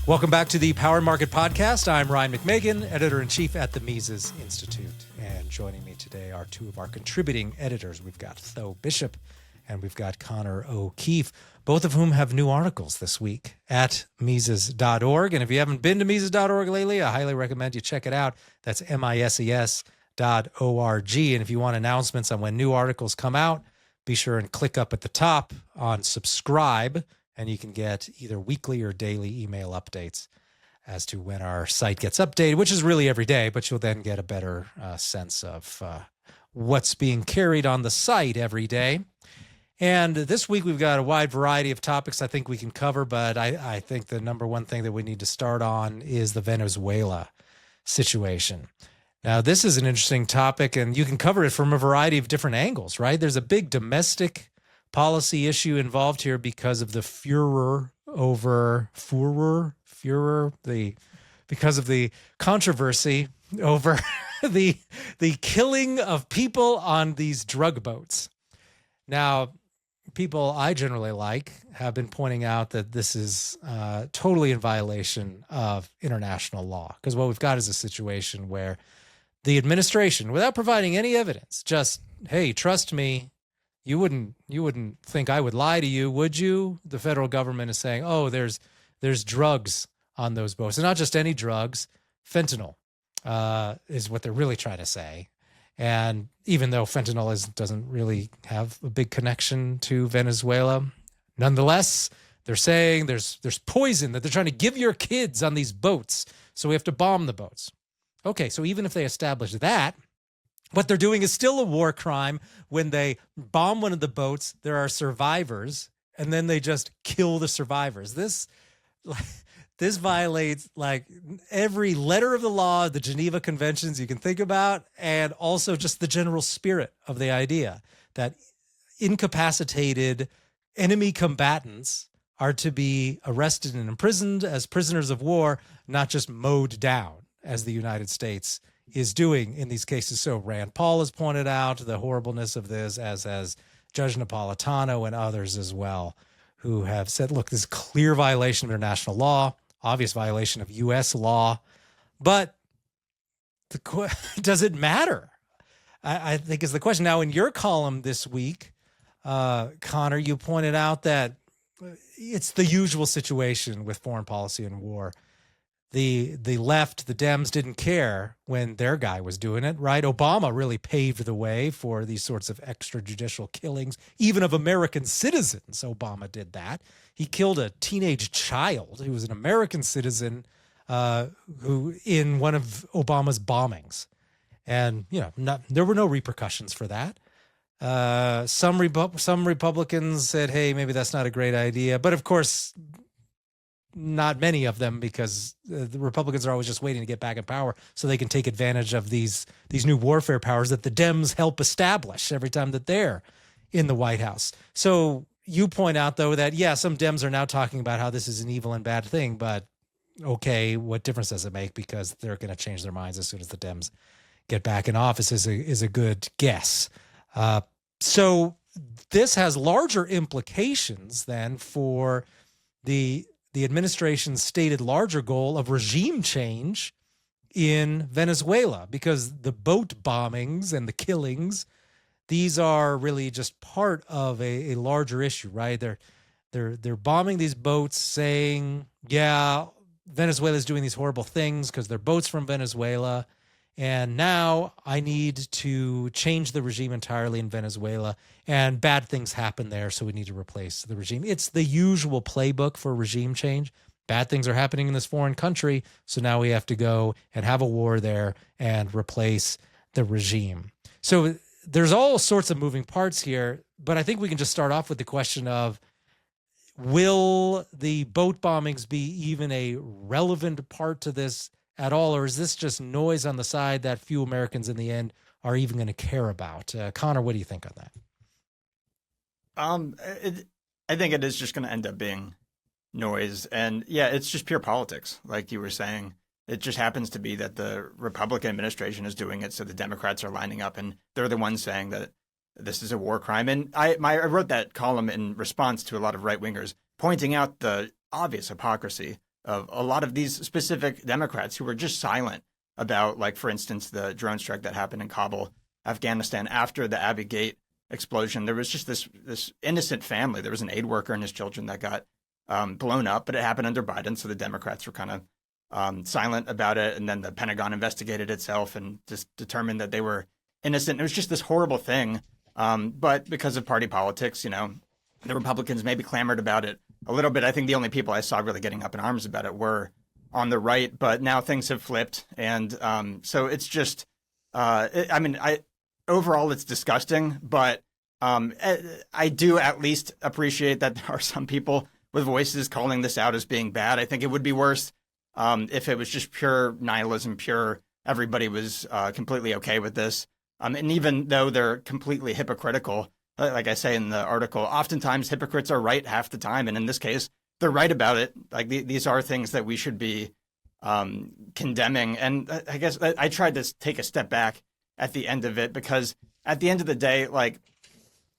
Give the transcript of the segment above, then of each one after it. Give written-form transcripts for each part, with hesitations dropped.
Welcome back to the Power Market Podcast. I'm Ryan McMagan, editor-in-chief at the Mises Institute. And joining me today are two of our contributing editors. We've got Tho Bishop and we've got Connor O'Keefe, both of whom have new articles this week at Mises.org. And if you haven't been to Mises.org lately, I highly recommend you check it out. That's MISES.org. And if you want announcements on when new articles come out, be sure and click up at the top on subscribe, and you can get either weekly or daily email updates as to when our site gets updated, which is really every day, but you'll then get a better sense of what's being carried on the site every day. And this week we've got a wide variety of topics I think we can cover, but I think the number one thing that we need to start on is the Venezuela situation. Now, this is an interesting topic, and you can cover it from a variety of different angles, right? There's a big domestic policy issue involved here because of the because of the controversy over the killing of people on these drug boats. Now, people I generally like have been pointing out that this is totally in violation of international law, because what we've got is a situation where the administration, without providing any evidence, just, hey, trust me, you wouldn't think I would lie to you, would you? The federal government is saying, oh, there's drugs on those boats. And not just any drugs, fentanyl is what they're really trying to say. And even though fentanyl doesn't really have a big connection to Venezuela, nonetheless, they're saying there's poison that they're trying to give your kids on these boats, so we have to bomb the boats. Okay, so even if they establish that, what they're doing is still a war crime. When they bomb one of the boats, there are survivors, and then they just kill the survivors. This violates like every letter of the law, the Geneva Conventions you can think about, and also just the general spirit of the idea that incapacitated enemy combatants are to be arrested and imprisoned as prisoners of war, not just mowed down, as the United States is doing in these cases. So Rand Paul has pointed out the horribleness of this, as has Judge Napolitano and others as well, who have said, look, this is a clear violation of international law, obvious violation of U.S. law, but does it matter? I think is the question. Now, in your column this week, Connor, you pointed out that it's the usual situation with foreign policy and war. The left, the Dems, didn't care when their guy was doing it, right? Obama really paved the way for these sorts of extrajudicial killings, even of American citizens. Obama did that. He killed a teenage child who was an American citizen who in one of Obama's bombings. And, there were no repercussions for that. Some Republicans said, hey, maybe that's not a great idea. But of course, not many of them, because the Republicans are always just waiting to get back in power so they can take advantage of these new warfare powers that the Dems help establish every time that they're in the White House. So you point out, though, that, yeah, some Dems are now talking about how this is an evil and bad thing, but okay, what difference does it make? Because they're going to change their minds as soon as the Dems get back in office is a good guess. So this has larger implications then for the administration's stated larger goal of regime change in Venezuela, because the boat bombings and the killings, these are really just part of a larger issue, right? They're bombing these boats, saying, yeah, Venezuela is doing these horrible things because they're boats from Venezuela, and now I need to change the regime entirely in Venezuela, and bad things happen there, so we need to replace the regime. It's the usual playbook for regime change. Bad things are happening in this foreign country, so now we have to go and have a war there and replace the regime. So there's all sorts of moving parts here, but I think we can just start off with the question of, will the boat bombings be even a relevant part to this at all, or is this just noise on the side that few Americans in the end are even going to care about? Connor, what do you think on that? I think it is just going to end up being noise. And yeah, it's just pure politics. Like you were saying, it just happens to be that the Republican administration is doing it. So the Democrats are lining up and they're the ones saying that this is a war crime. And I wrote that column in response to a lot of right wingers pointing out the obvious hypocrisy of a lot of these specific Democrats who were just silent about, like, for instance, the drone strike that happened in Kabul, Afghanistan, after the Abbey Gate explosion. There was just this innocent family. There was an aid worker and his children that got blown up, but it happened under Biden, so the Democrats were kind of silent about it. And then the Pentagon investigated itself and just determined that they were innocent. It was just this horrible thing. But because of party politics, the Republicans maybe clamored about it a little bit. I think the only people I saw really getting up in arms about it were on the right. But now things have flipped, and so it's just, overall it's disgusting. But I do at least appreciate that there are some people with voices calling this out as being bad. I think it would be worse if it was just pure nihilism, pure everybody was completely okay with this. And even though they're completely hypocritical, like I say in the article, oftentimes hypocrites are right half the time. And in this case, they're right about it. Like these are things that we should be condemning. And I guess I tried to take a step back at the end of it, because at the end of the day, like,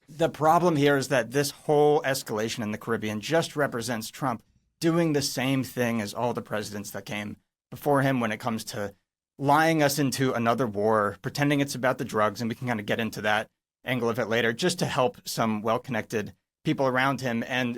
the problem here is that this whole escalation in the Caribbean just represents Trump doing the same thing as all the presidents that came before him when it comes to lying us into another war, pretending it's about the drugs, and we can kind of get into that angle of it later, just to help some well-connected people around him. And,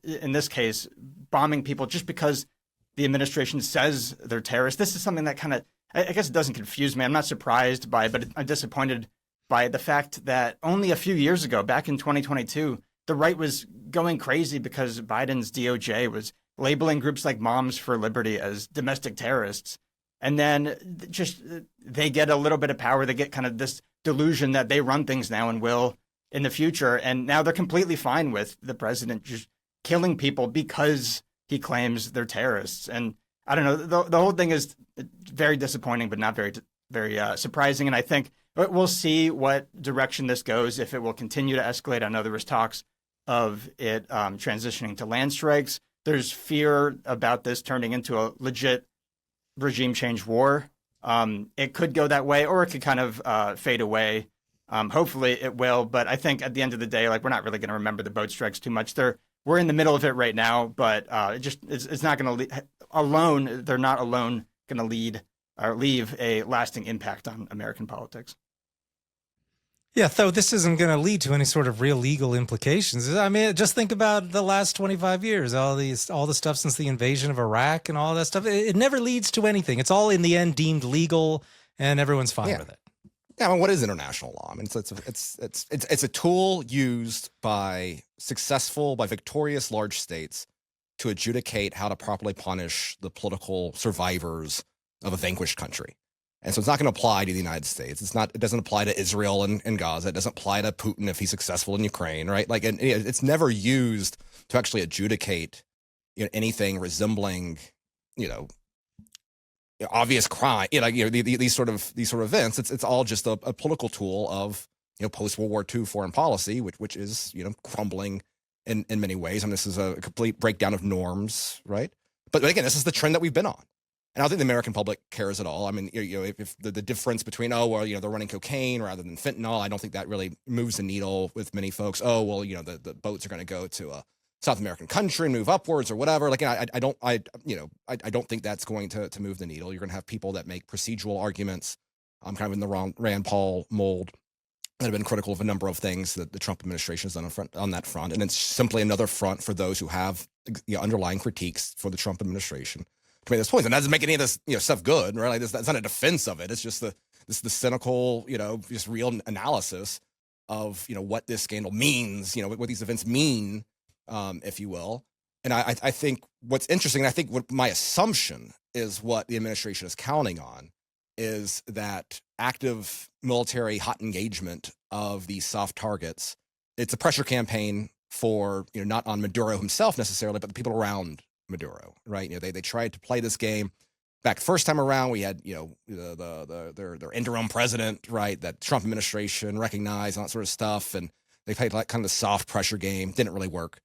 in this case, bombing people just because the administration says they're terrorists. This is something that kind of, I guess it doesn't confuse me. I'm not surprised by it, but I'm disappointed by the fact that only a few years ago, back in 2022, the right was going crazy because Biden's DOJ was labeling groups like Moms for Liberty as domestic terrorists. And then just they get a little bit of power. They get kind of this delusion that they run things now and will in the future. And now they're completely fine with the president just killing people because he claims they're terrorists. And I don't know, the whole thing is very disappointing, but not very surprising. And I think we'll see what direction this goes, if it will continue to escalate. I know there was talks of it transitioning to land strikes. There's fear about this turning into a legit regime change war. It could go that way, or it could kind of fade away. Hopefully it will. But I think at the end of the day, like, we're not really going to remember the boat strikes too much. We're in the middle of it right now, but it's not going to alone. They're not alone going to leave a lasting impact on American politics. Yeah, though this isn't going to lead to any sort of real legal implications. I mean, just think about the last 25 years, all the stuff since the invasion of Iraq and all that stuff. It never leads to anything. It's all in the end deemed legal, and everyone's fine with it. Yeah, I mean, what is international law? I mean, it's a tool used by victorious large states to adjudicate how to properly punish the political survivors of a vanquished country. And so it's not going to apply to the United States. It doesn't apply to Israel and Gaza. It doesn't apply to Putin if he's successful in Ukraine, right? Like, and it's never used to actually adjudicate anything resembling, obvious crime. These sort of events. It's all just a political tool of post World War II foreign policy, which is crumbling in many ways. I mean, this is a complete breakdown of norms, right? But again, this is the trend that we've been on. And I don't think the American public cares at all. I mean, if the difference between, they're running cocaine rather than fentanyl, I don't think that really moves the needle with many folks. The boats are going to go to a South American country and move upwards or whatever. Like, I don't think that's going to move the needle. You're going to have people that make procedural arguments, kind of in the wrong Rand Paul mold, that have been critical of a number of things that the Trump administration has done on that front. And it's simply another front for those who have underlying critiques for the Trump administration to make those points. And that doesn't make any of this stuff good, right? Like, that's not a defense of it. It's just the cynical, just real analysis of what this scandal means, what these events mean, if you will. And I think what's interesting, and I think what my assumption is what the administration is counting on, is that active military hot engagement of these soft targets. It's a pressure campaign for, not on Maduro himself necessarily, but the people around Maduro, right? They tried to play this game back the first time around. We had, their interim president, right? That Trump administration recognized, all that sort of stuff. And they played like kind of the soft pressure game. Didn't really work.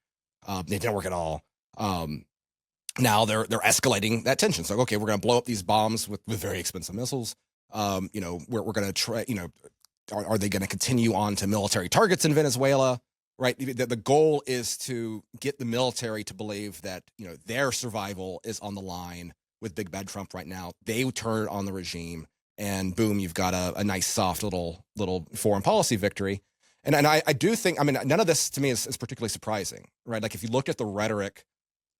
It didn't work at all. Now they're escalating that tension. So, okay, we're going to blow up these bombs with very expensive missiles. We're going to try, are they going to continue on to military targets in Venezuela? right? The goal is to get the military to believe that, their survival is on the line with big bad Trump right now. They turn on the regime, and boom, you've got a nice soft little foreign policy victory. And I do think, none of this to me is particularly surprising, right? Like if you look at the rhetoric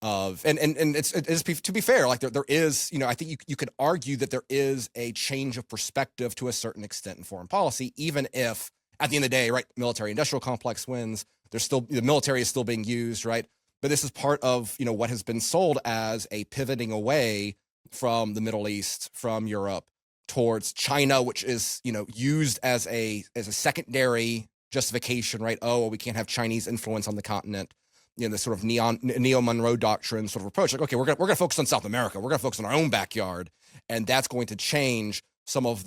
of, and it's to be fair, like there is, I think you could argue that there is a change of perspective to a certain extent in foreign policy, even if at the end of the day, right, military industrial complex wins. There's still, the military is still being used, right? But this is part of, what has been sold as a pivoting away from the Middle East, from Europe towards China, which is, used as a secondary justification, right? Oh, well, we can't have Chinese influence on the continent. The sort of Neo Monroe doctrine sort of approach, like, okay, we're gonna focus on South America, we're gonna focus on our own backyard, and that's going to change some of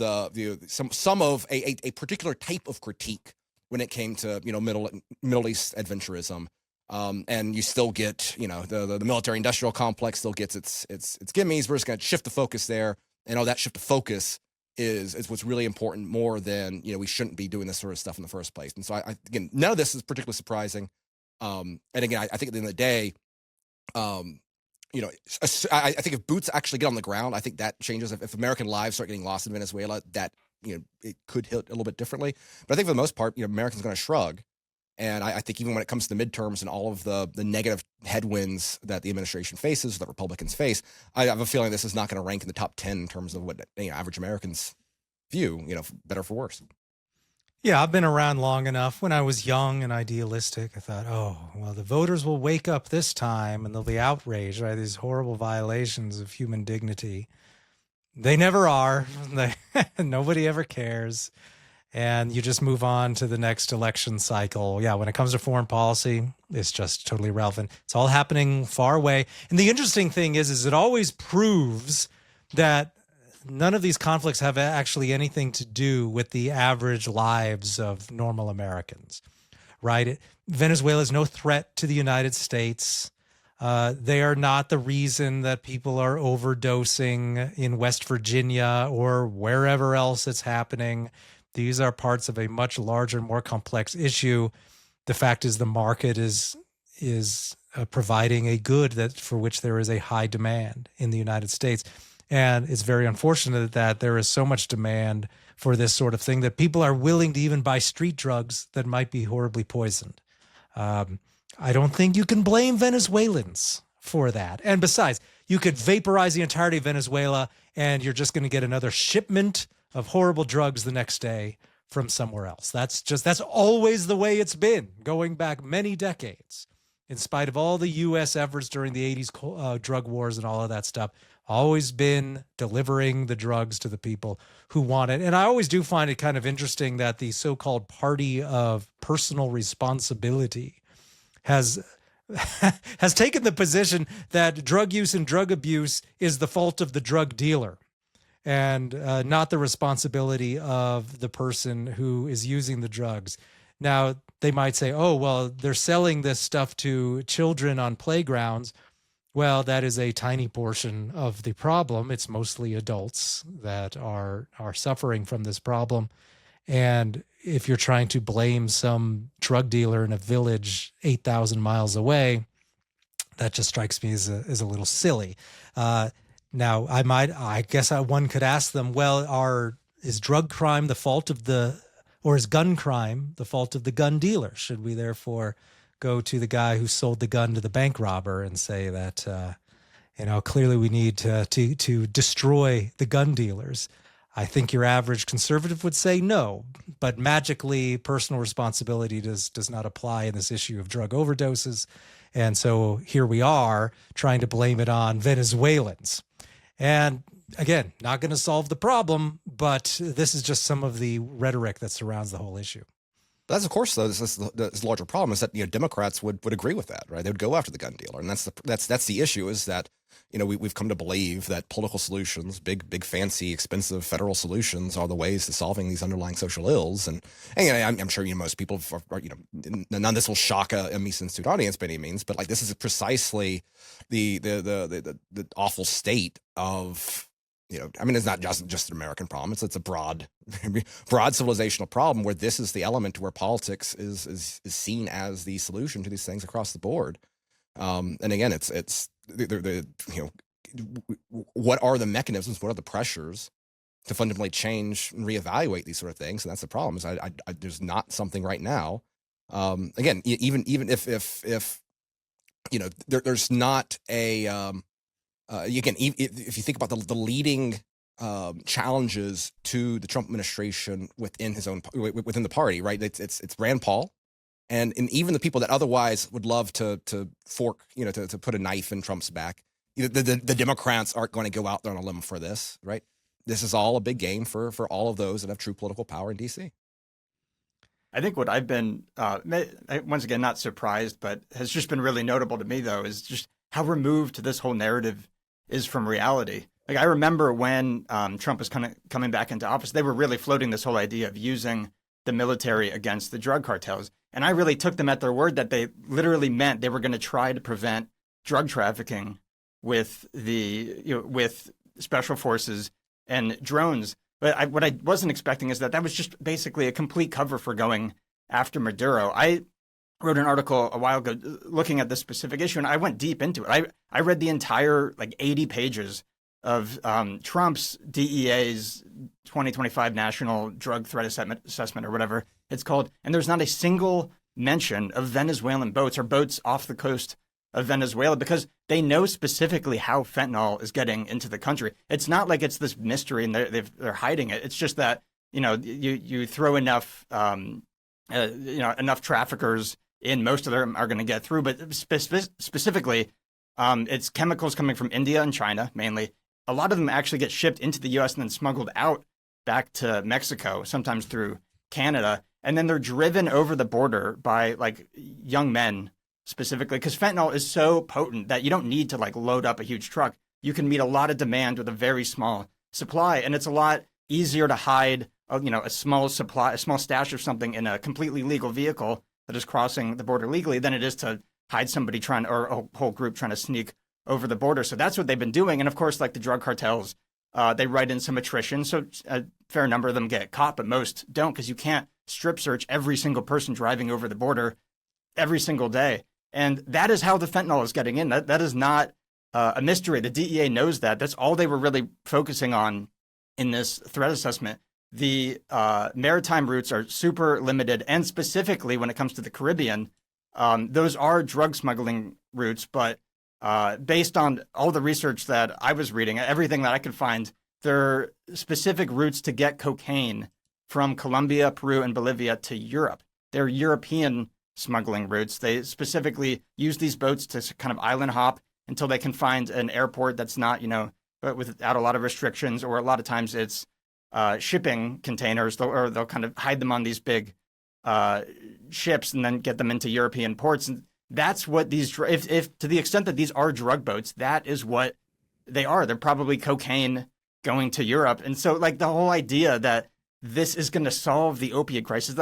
some of a particular type of critique when it came to Middle East adventurism, and you still get the military industrial complex still gets its gimmies. We're just gonna shift the focus there, and that shift of focus is what's really important, more than we shouldn't be doing this sort of stuff in the first place. And so I again, none of this is particularly surprising. And again, I think at the end of the day, I think if boots actually get on the ground, I think that changes. If American lives start getting lost in Venezuela, that it could hit a little bit differently. But I think for the most part, Americans are going to shrug. And I think even when it comes to the midterms and all of the negative headwinds that the administration faces, that Republicans face, I have a feeling this is not going to rank in the top 10 in terms of what average Americans view, better for worse. Yeah, I've been around long enough. When I was young and idealistic, I thought, oh, well, the voters will wake up this time and they'll be outraged by these horrible violations of human dignity. They never are. Nobody ever cares. And you just move on to the next election cycle. Yeah, when it comes to foreign policy, it's just totally irrelevant. It's all happening far away. And the interesting thing is it always proves that none of these conflicts have actually anything to do with the average lives of normal Americans, right? Venezuela is no threat to the United States. They are not the reason that people are overdosing in West Virginia or wherever else it's happening. These are parts of a much larger, more complex issue. The fact is the market is providing a good for which there is a high demand in the United States. And it's very unfortunate that there is so much demand for this sort of thing that people are willing to even buy street drugs that might be horribly poisoned. I don't think you can blame Venezuelans for that. And besides, you could vaporize the entirety of Venezuela and you're just going to get another shipment of horrible drugs the next day from somewhere else. That's always the way it's been, going back many decades. In spite of all the U.S. efforts during the 80s drug wars and all of that stuff, always been delivering the drugs to the people who want it. And I always do find it kind of interesting that the so-called party of personal responsibility has taken the position that drug use and drug abuse is the fault of the drug dealer and not the responsibility of the person who is using the drugs. Now, they might say, oh, well, they're selling this stuff to children on playgrounds. Well, that is a tiny portion of the problem. It's mostly adults that are suffering from this problem. And if you're trying to blame some drug dealer in a village 8,000 miles away, that just strikes me as a little silly. Now, I guess one could ask them, well, is drug crime the fault of or is gun crime the fault of the gun dealer? Should we therefore go to the guy who sold the gun to the bank robber and say that, clearly we need to destroy the gun dealers? I think your average conservative would say no, but magically personal responsibility does not apply in this issue of drug overdoses. And so here we are trying to blame it on Venezuelans. And again, not going to solve the problem, but this is just some of the rhetoric that surrounds the whole issue. That's, of course, though, this larger problem is that Democrats would agree with that, right? They would go after the gun dealer, and that's the issue. Is that we've come to believe that political solutions, big fancy expensive federal solutions, are the ways to solving these underlying social ills. And I'm sure most people are none of this will shock a Mises Institute audience by any means, but like this is precisely the awful state of I mean, it's not just an American problem. It's a broad civilizational problem where this is the element where politics is seen as the solution to these things across the board. And again, it's what are the mechanisms? What are the pressures to fundamentally change and reevaluate these sort of things? And that's the problem. Is there's not something right now. Again, even if there's not a again, if you think about the leading challenges to the Trump administration within the party, right? It's Rand Paul, and even the people that otherwise would love to fork, to put a knife in Trump's back. The Democrats aren't going to go out there on a limb for this, right? This is all a big game for all of those that have true political power in D.C. I think what I've been, once again, not surprised, but has just been really notable to me, though, is just how removed this whole narrative is from reality. Like, I remember when Trump was kind of coming back into office, they were really floating this whole idea of using the military against the drug cartels. And I really took them at their word that they literally meant they were going to try to prevent drug trafficking with with special forces and drones. But what I wasn't expecting is that was just basically a complete cover for going after Maduro. I wrote an article a while ago looking at this specific issue, and I went deep into it. I read the entire 80 pages of Trump's DEA's 2025 National Drug Threat Assessment or whatever it's called, and there's not a single mention of Venezuelan boats or boats off the coast of Venezuela because they know specifically how fentanyl is getting into the country. It's not like it's this mystery and they're hiding it. It's just that you throw enough enough traffickers in, most of them are going to get through. But specifically, it's chemicals coming from India and China mainly. A lot of them actually get shipped into the U.S. and then smuggled out back to Mexico, sometimes through Canada, and then they're driven over the border by young men. Specifically, because fentanyl is so potent that you don't need to load up a huge truck. You can meet a lot of demand with a very small supply, and it's a lot easier to hide, a small stash of something in a completely legal vehicle that is crossing the border legally than it is to hide somebody or a whole group trying to sneak over the border. So that's what they've been doing, and of course, the drug cartels, they write in some attrition, so a fair number of them get caught, but most don't because you can't strip search every single person driving over the border every single day. And that is how the fentanyl is getting in. That is not a mystery. The DEA knows that. That's all they were really focusing on in this threat assessment. The maritime routes are super limited. And specifically when it comes to the Caribbean, those are drug smuggling routes. But based on all the research that I was reading, everything that I could find, there are specific routes to get cocaine from Colombia, Peru, and Bolivia to Europe. They're European smuggling routes. They specifically use these boats to kind of island hop until they can find an airport that's not, but without a lot of restrictions, or a lot of times it's shipping containers. They'll kind of hide them on these big ships and then get them into European ports. And that's what these, if to the extent that these are drug boats, that is what they are. They're probably cocaine going to Europe. And so the whole idea that this is going to solve the opiate crisis.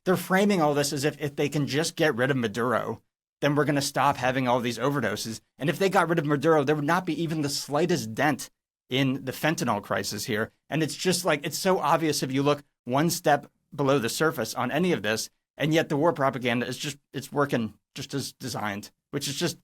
They're framing all this as if they can just get rid of Maduro, then we're going to stop having all these overdoses. And if they got rid of Maduro, there would not be even the slightest dent in the fentanyl crisis here. And it's just it's so obvious if you look one step below the surface on any of this. And yet the war propaganda is it's working just as designed, which is just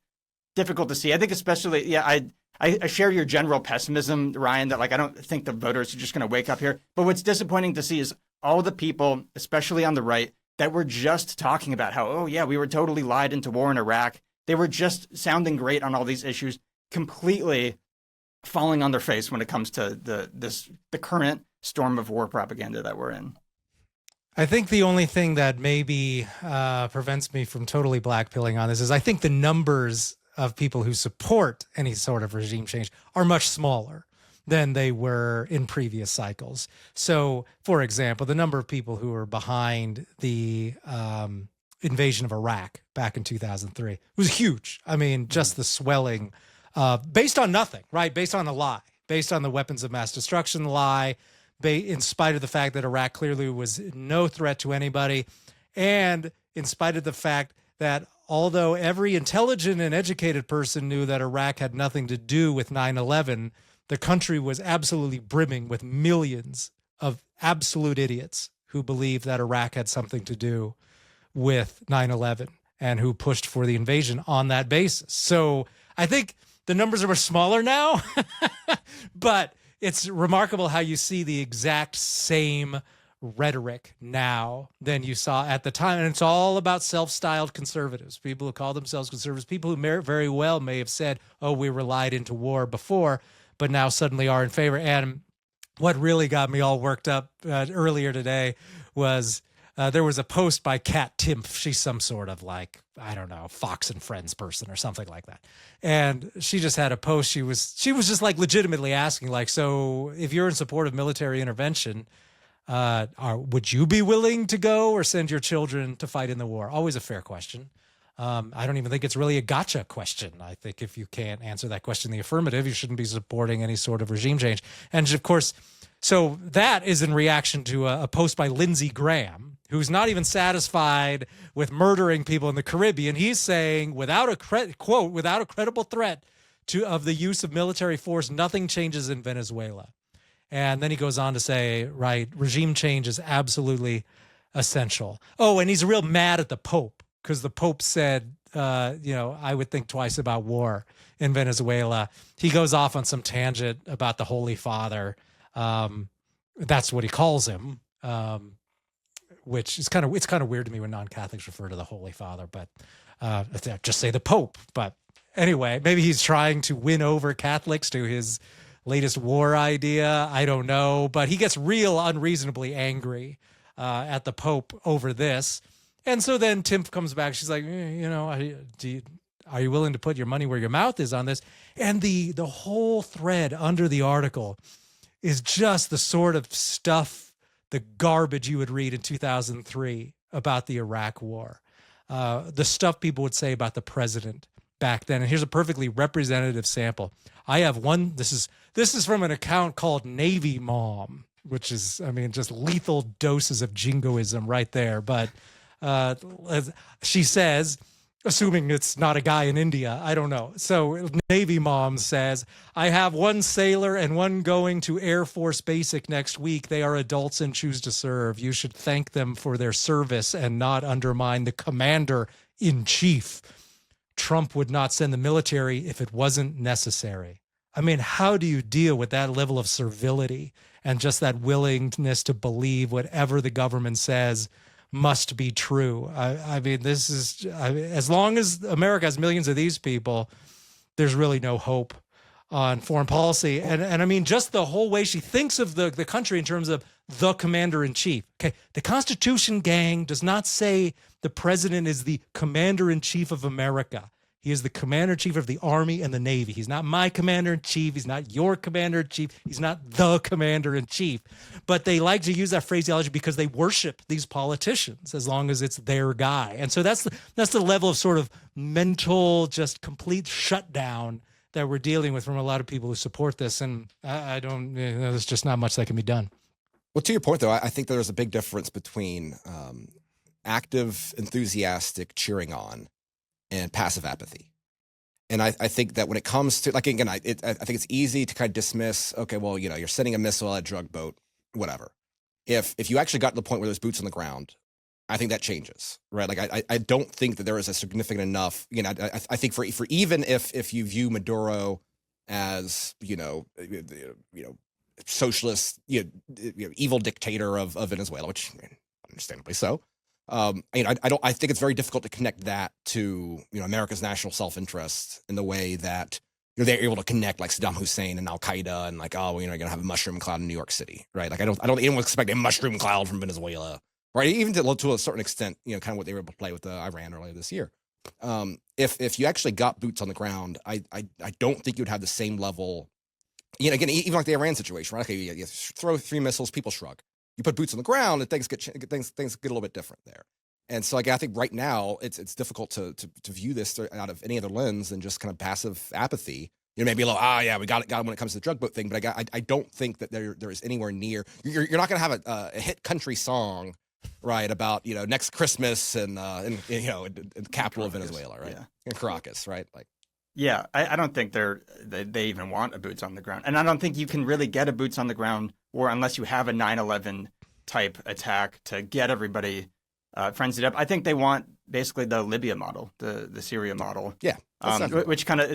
difficult to see. I think especially, I share your general pessimism, Ryan, that I don't think the voters are just going to wake up here. But what's disappointing to see is all the people, especially on the right, that were just talking about how, oh yeah, we were totally lied into war in Iraq. They were just sounding great on all these issues, completely falling on their face when it comes to the current storm of war propaganda that we're in. I think the only thing that maybe prevents me from totally blackpilling on this is I think the numbers of people who support any sort of regime change are much smaller than they were in previous cycles. So, for example, the number of people who were behind the invasion of Iraq back in 2003 was huge. I mean, just the swelling based on nothing, right? Based on a lie, based on the weapons of mass destruction lie, in spite of the fact that Iraq clearly was no threat to anybody, and in spite of the fact that although every intelligent and educated person knew that Iraq had nothing to do with 9/11, the country was absolutely brimming with millions of absolute idiots who believed that Iraq had something to do with 9/11 and who pushed for the invasion on that basis. So I think the numbers are much smaller now, but it's remarkable how you see the exact same rhetoric now than you saw at the time. And it's all about self-styled conservatives, people who call themselves conservatives, people who very well may have said, oh, we were lied into war before, but now suddenly are in favor. And what really got me all worked up earlier today was there was a post by Kat Timpf. She's some sort of like, I don't know, Fox and Friends person or something like that. And she just had a post. She was just like legitimately asking, like, so if you're in support of military intervention, would you be willing to go or send your children to fight in the war? Always a fair question. I don't even think it's really a gotcha question. I think if you can't answer that question in the affirmative, you shouldn't be supporting any sort of regime change. And of course, so that is in reaction to a post by Lindsey Graham, who's not even satisfied with murdering people in the Caribbean. He's saying, without a credible threat of the use of military force, nothing changes in Venezuela. And then he goes on to say, right, regime change is absolutely essential. Oh, and he's real mad at the Pope because the Pope said, I would think twice about war in Venezuela. He goes off on some tangent about the Holy Father. That's what he calls him, which is kind of weird to me when non-Catholics refer to the Holy Father, but just say the Pope. But anyway, maybe he's trying to win over Catholics to his latest war idea. I don't know, but he gets real unreasonably angry at the Pope over this. And so then Timpf comes back. She's like, are you willing to put your money where your mouth is on this? And the whole thread under the article is just the sort of stuff, the garbage you would read in 2003 about the Iraq war, the stuff people would say about the president back then. And here's a perfectly representative sample. I have one. This is from an account called Navy Mom, which is, just lethal doses of jingoism right there. But she says, assuming it's not a guy in India, I don't know. So Navy Mom says, I have one sailor and one going to Air Force Basic next week. They are adults and choose to serve. You should thank them for their service and not undermine the commander-in-chief. Trump would not send the military if it wasn't necessary. How do you deal with that level of servility and just that willingness to believe whatever the government says must be true? This is, as long as America has millions of these people, there's really no hope on foreign policy. And just the whole way she thinks of the country in terms of the commander-in-chief. Okay, the Constitution, gang, does not say the president is the commander-in-chief of America. He is the commander-in-chief of the Army and the Navy. He's not my commander-in-chief. He's not your commander-in-chief. He's not the commander-in-chief. But they like to use that phraseology because they worship these politicians as long as it's their guy. And so that's the level of sort of mental, just complete shutdown that we're dealing with from a lot of people who support this. And there's just not much that can be done. Well, to your point, though, I think there's a big difference between active, enthusiastic cheering on and passive apathy. And I think that when it comes to, like, again, I think it's easy to kind of dismiss, okay, well, you're sending a missile at a drug boat, whatever. If you actually got to the point where there's boots on the ground, I think that changes, right? Like, I don't think that there is a significant enough, I think for even if you view Maduro as, socialist, evil dictator of Venezuela, which understandably so. I think it's very difficult to connect that to America's national self-interest in the way that they're able to connect like Saddam Hussein and Al Qaeda and like, oh, you're gonna have a mushroom cloud in New York City, right? Like I don't anyone expect a mushroom cloud from Venezuela, right? Even to a certain extent, kind of what they were able to play with Iran earlier this year. If you actually got boots on the ground, I don't think you'd have the same level. Again, even like the Iran situation, right? Okay, you throw 3 missiles, people shrug. You put boots on the ground, and things get a little bit different there. And so, like, I think right now it's difficult to view this out of any other lens than just kind of passive apathy. Maybe a little, we got it when it comes to the drug boat thing, but I don't think that there is anywhere near. You're not going to have a hit country song, right, about next Christmas and the capital of Venezuela, right, in Caracas, right, like. Yeah, I don't think they even want a boots on the ground, and I don't think you can really get a boots on the ground war unless you have a 9/11 type attack to get everybody frenzied up. I think they want basically the Libya model, the Syria model, Yeah, that's definitely which kind of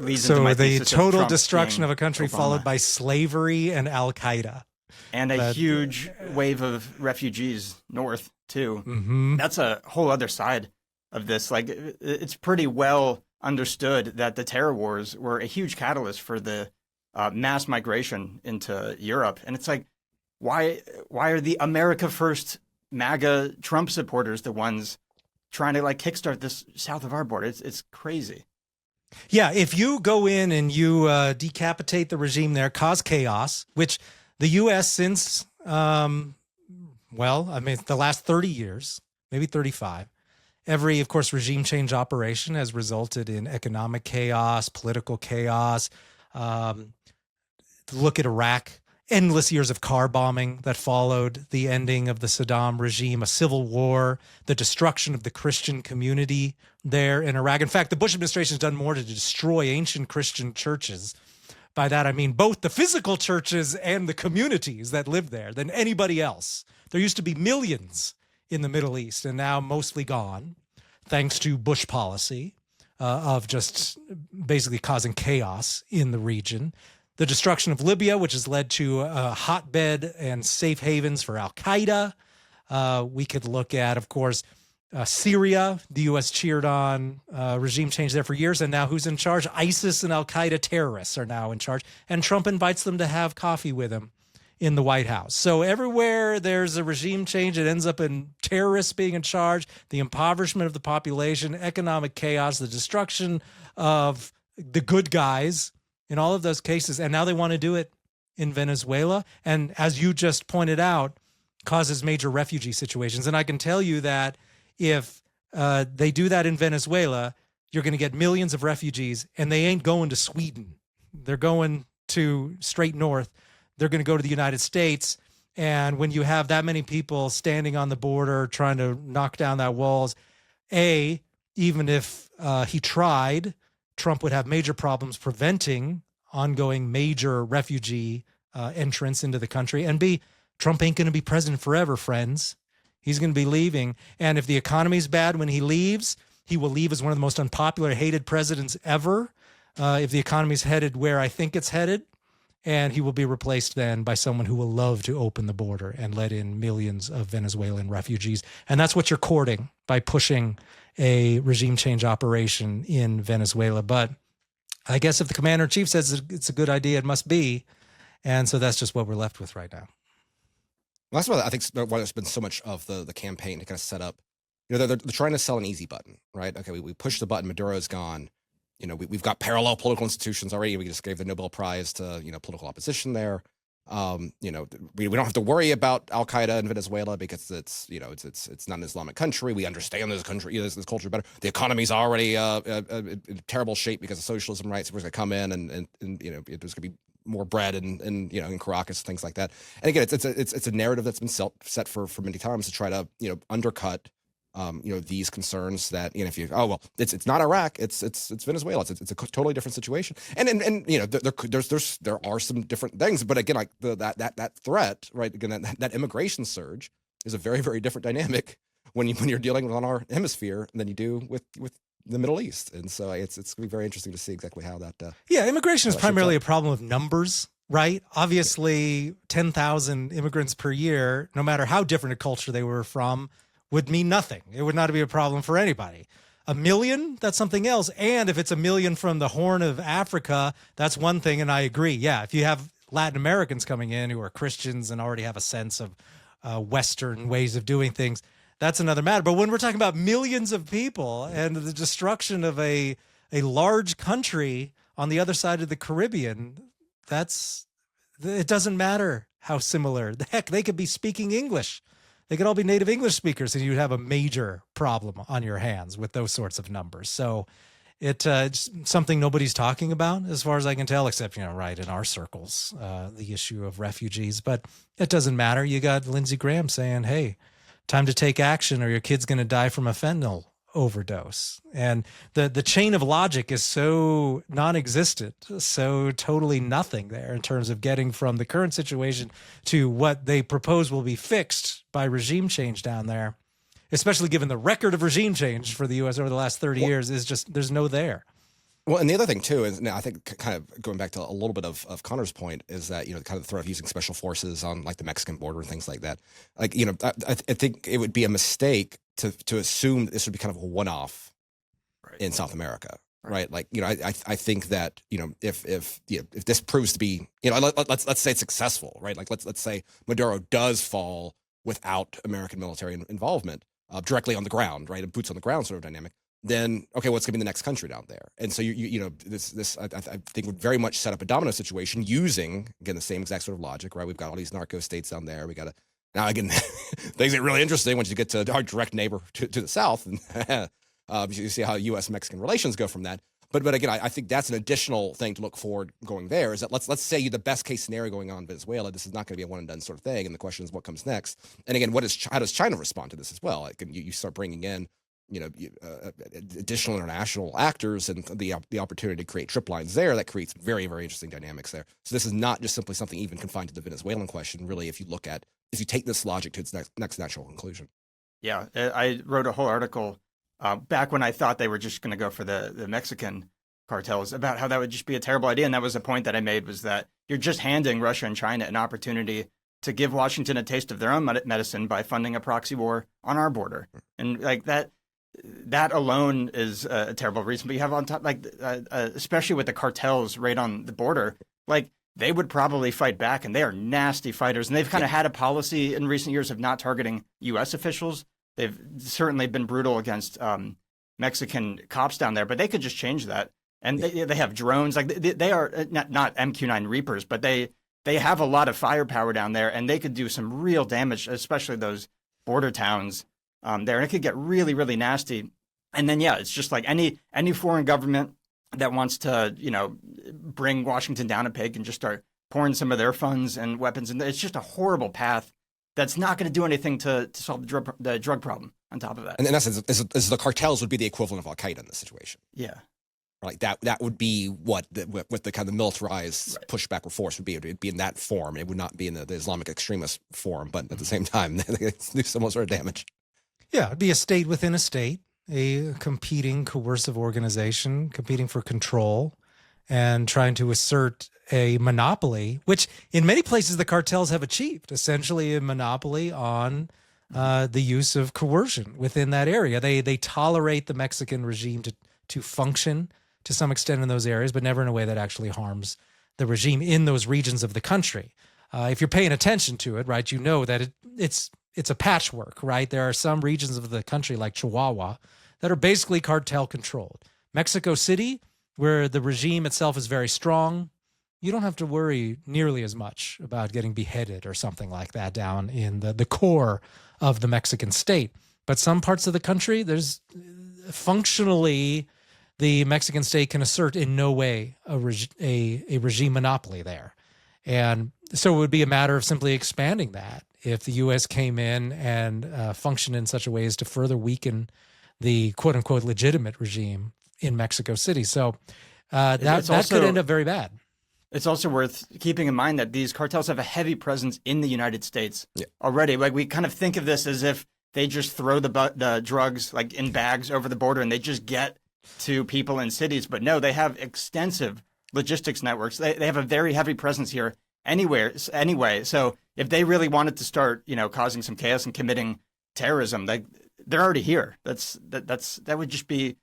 leads into my So the thesis total Trump destruction being of a country Obama. followed by slavery and Al Qaeda. And a huge wave of refugees north too. Mm-hmm. That's a whole other side of this. Like, it's pretty well understood that the terror wars were a huge catalyst for the mass migration into Europe. And it's like, why are the America First MAGA Trump supporters the ones trying to like kickstart this south of our border? It's crazy. Yeah, if you go in and you decapitate the regime there, cause chaos, which the U.S. since, the last 30 years, maybe 35, every, of course, regime change operation has resulted in economic chaos, political chaos. Look at Iraq, endless years of car bombing that followed the ending of the Saddam regime, a civil war, the destruction of the Christian community there in Iraq. In fact, the Bush administration has done more to destroy ancient Christian churches. By that, I mean both the physical churches and the communities that live there than anybody else. There used to be millions in the Middle East and now mostly gone, thanks to Bush policy of just basically causing chaos in the region. The destruction of Libya, which has led to a hotbed and safe havens for Al Qaeda. We could look at, of course, Syria. The U.S. cheered on regime change there for years. And now who's in charge? ISIS and Al Qaeda terrorists are now in charge. And Trump invites them to have coffee with him in the White House. So everywhere there's a regime change, it ends up in terrorists being in charge, the impoverishment of the population, economic chaos, the destruction of the good guys in all of those cases. And now they want to do it in Venezuela. And as you just pointed out, causes major refugee situations. And I can tell you that if they do that in Venezuela, you're going to get millions of refugees, and they ain't going to Sweden. They're going to straight north. They're going to go to the United States. And when you have that many people standing on the border trying to knock down that walls, even if he tried, Trump would have major problems preventing ongoing major refugee entrance into the country. And B, Trump ain't going to be president forever, friends. He's going to be leaving. And if the economy's bad when he leaves, he will leave as one of the most unpopular, hated presidents ever. If the economy's headed where I think it's headed, and he will be replaced then by someone who will love to open the border and let in millions of Venezuelan refugees. And that's what you're courting by pushing a regime change operation in Venezuela. But I guess if the commander-in-chief says it's a good idea, it must be. And so that's just what we're left with right now. Well, that's why I think why there's been so much of the campaign to kind of set up. They're trying to sell an easy button, right? Okay, we push the button, Maduro's gone. We've got parallel political institutions already. We just gave the Nobel Prize to political opposition there. We don't have to worry about Al Qaeda in Venezuela because it's not an Islamic country. We understand this country, this culture better. The economy's already in terrible shape because of socialism, right? So we're going to come in and there's going to be more bread and in Caracas, things like that. And again, it's a narrative that's been set for many times to try to undercut these concerns that if it's not Iraq, it's Venezuela, it's a totally different situation. And there are some different things, but again, like that threat, right? Again, that immigration surge is a very, very different dynamic when you're dealing with on our hemisphere than you do with the Middle East. And so it's going to be very interesting to see exactly how that. Immigration is primarily a problem of numbers, right? Obviously, 10,000 immigrants per year, no matter how different a culture they were from, would mean nothing. It would not be a problem for anybody. 1 million, that's something else. And if it's 1 million from the Horn of Africa, that's one thing. And I agree. Yeah, if you have Latin Americans coming in who are Christians and already have a sense of Western ways of doing things, that's another matter. But when we're talking about millions of people and the destruction of a large country on the other side of the Caribbean, it doesn't matter how similar. The heck, they could be speaking English. They could all be native English speakers, and you'd have a major problem on your hands with those sorts of numbers. So it's something nobody's talking about, as far as I can tell, except, right in our circles, the issue of refugees. But it doesn't matter. You got Lindsey Graham saying, hey, time to take action or your kid's going to die from a fentanyl overdose. And the chain of logic is so non-existent, so totally nothing there in terms of getting from the current situation to what they propose will be fixed by regime change down there, especially given the record of regime change for the U.S. over the last 30 years is just, there's no there. Well, and the other thing too is, now I think kind of going back to a little bit of Connor's point is that, kind of the threat of using special forces on like the Mexican border and things like that. Like, I think it would be a mistake to assume that this would be kind of a one-off in South America, right? Like, I think that, if this proves to be, let's say it's successful, right? Like let's say Maduro does fall without American military involvement directly on the ground, right? A boots on the ground sort of dynamic. Then, okay, what's going to be the next country down there? And so this I think would very much set up a domino situation using, again, the same exact sort of logic, right? We've got all these narco states down there. We got to, now again, things get really interesting once you get to our direct neighbor to the south, and you see how U.S.-Mexican relations go from that. But again, I think that's an additional thing to look forward going there. Is that let's say the best case scenario going on in Venezuela, this is not going to be a one and done sort of thing, and the question is what comes next. And again, how does China respond to this as well? Like, you start bringing in additional international actors and the opportunity to create trip lines there, that creates very, very interesting dynamics there. So this is not just simply something even confined to the Venezuelan question. Really, if you take this logic to its next natural conclusion. Yeah, I wrote a whole article back when I thought they were just going to go for the Mexican cartels about how that would just be a terrible idea. And that was the point that I made, was that you're just handing Russia and China an opportunity to give Washington a taste of their own medicine by funding a proxy war on our border. And like that alone is a terrible reason. But you have on top, like, especially with the cartels right on the border, like, they would probably fight back, and they are nasty fighters. And they've kind of had a policy in recent years of not targeting U.S. officials. They've certainly been brutal against Mexican cops down there, but they could just change that. And they have drones. Like, they are not MQ-9 Reapers, but they have a lot of firepower down there, and they could do some real damage, especially those border towns there. And it could get really, really nasty. And then, yeah, it's just like any foreign government that wants to, bring Washington down a peg and just start pouring some of their funds and weapons. And it's just a horrible path that's not going to do anything to solve the drug problem on top of that. And in essence, is the cartels would be the equivalent of Al-Qaeda in this situation. Yeah. Like that would be what the kind of militarized pushback or force would be. It would be in that form. It would not be in the Islamic extremist form, but at the same time, they do some sort of damage. Yeah, it'd be a state within a state, a competing coercive organization, competing for control and trying to assert a monopoly, which in many places the cartels have achieved, essentially a monopoly on the use of coercion within that area. They tolerate the Mexican regime to function to some extent in those areas, but never in a way that actually harms the regime in those regions of the country. If you're paying attention to it, right, you know that it's a patchwork, right? There are some regions of the country like Chihuahua that are basically cartel controlled. Mexico City, where the regime itself is very strong, you don't have to worry nearly as much about getting beheaded or something like that down in the core of the Mexican state. But some parts of the country, there's functionally the Mexican state can assert in no way a regime monopoly there. And so it would be a matter of simply expanding that if the U.S. came in and functioned in such a way as to further weaken the quote-unquote legitimate regime in Mexico City. So that could end up very bad. It's also worth keeping in mind that these cartels have a heavy presence in the United States already. Like, we kind of think of this as if they just throw the drugs like in bags over the border and they just get to people in cities. But no, they have extensive logistics networks. They have a very heavy presence here anyway. So if they really wanted to start, causing some chaos and committing terrorism, they're already here. That would just be,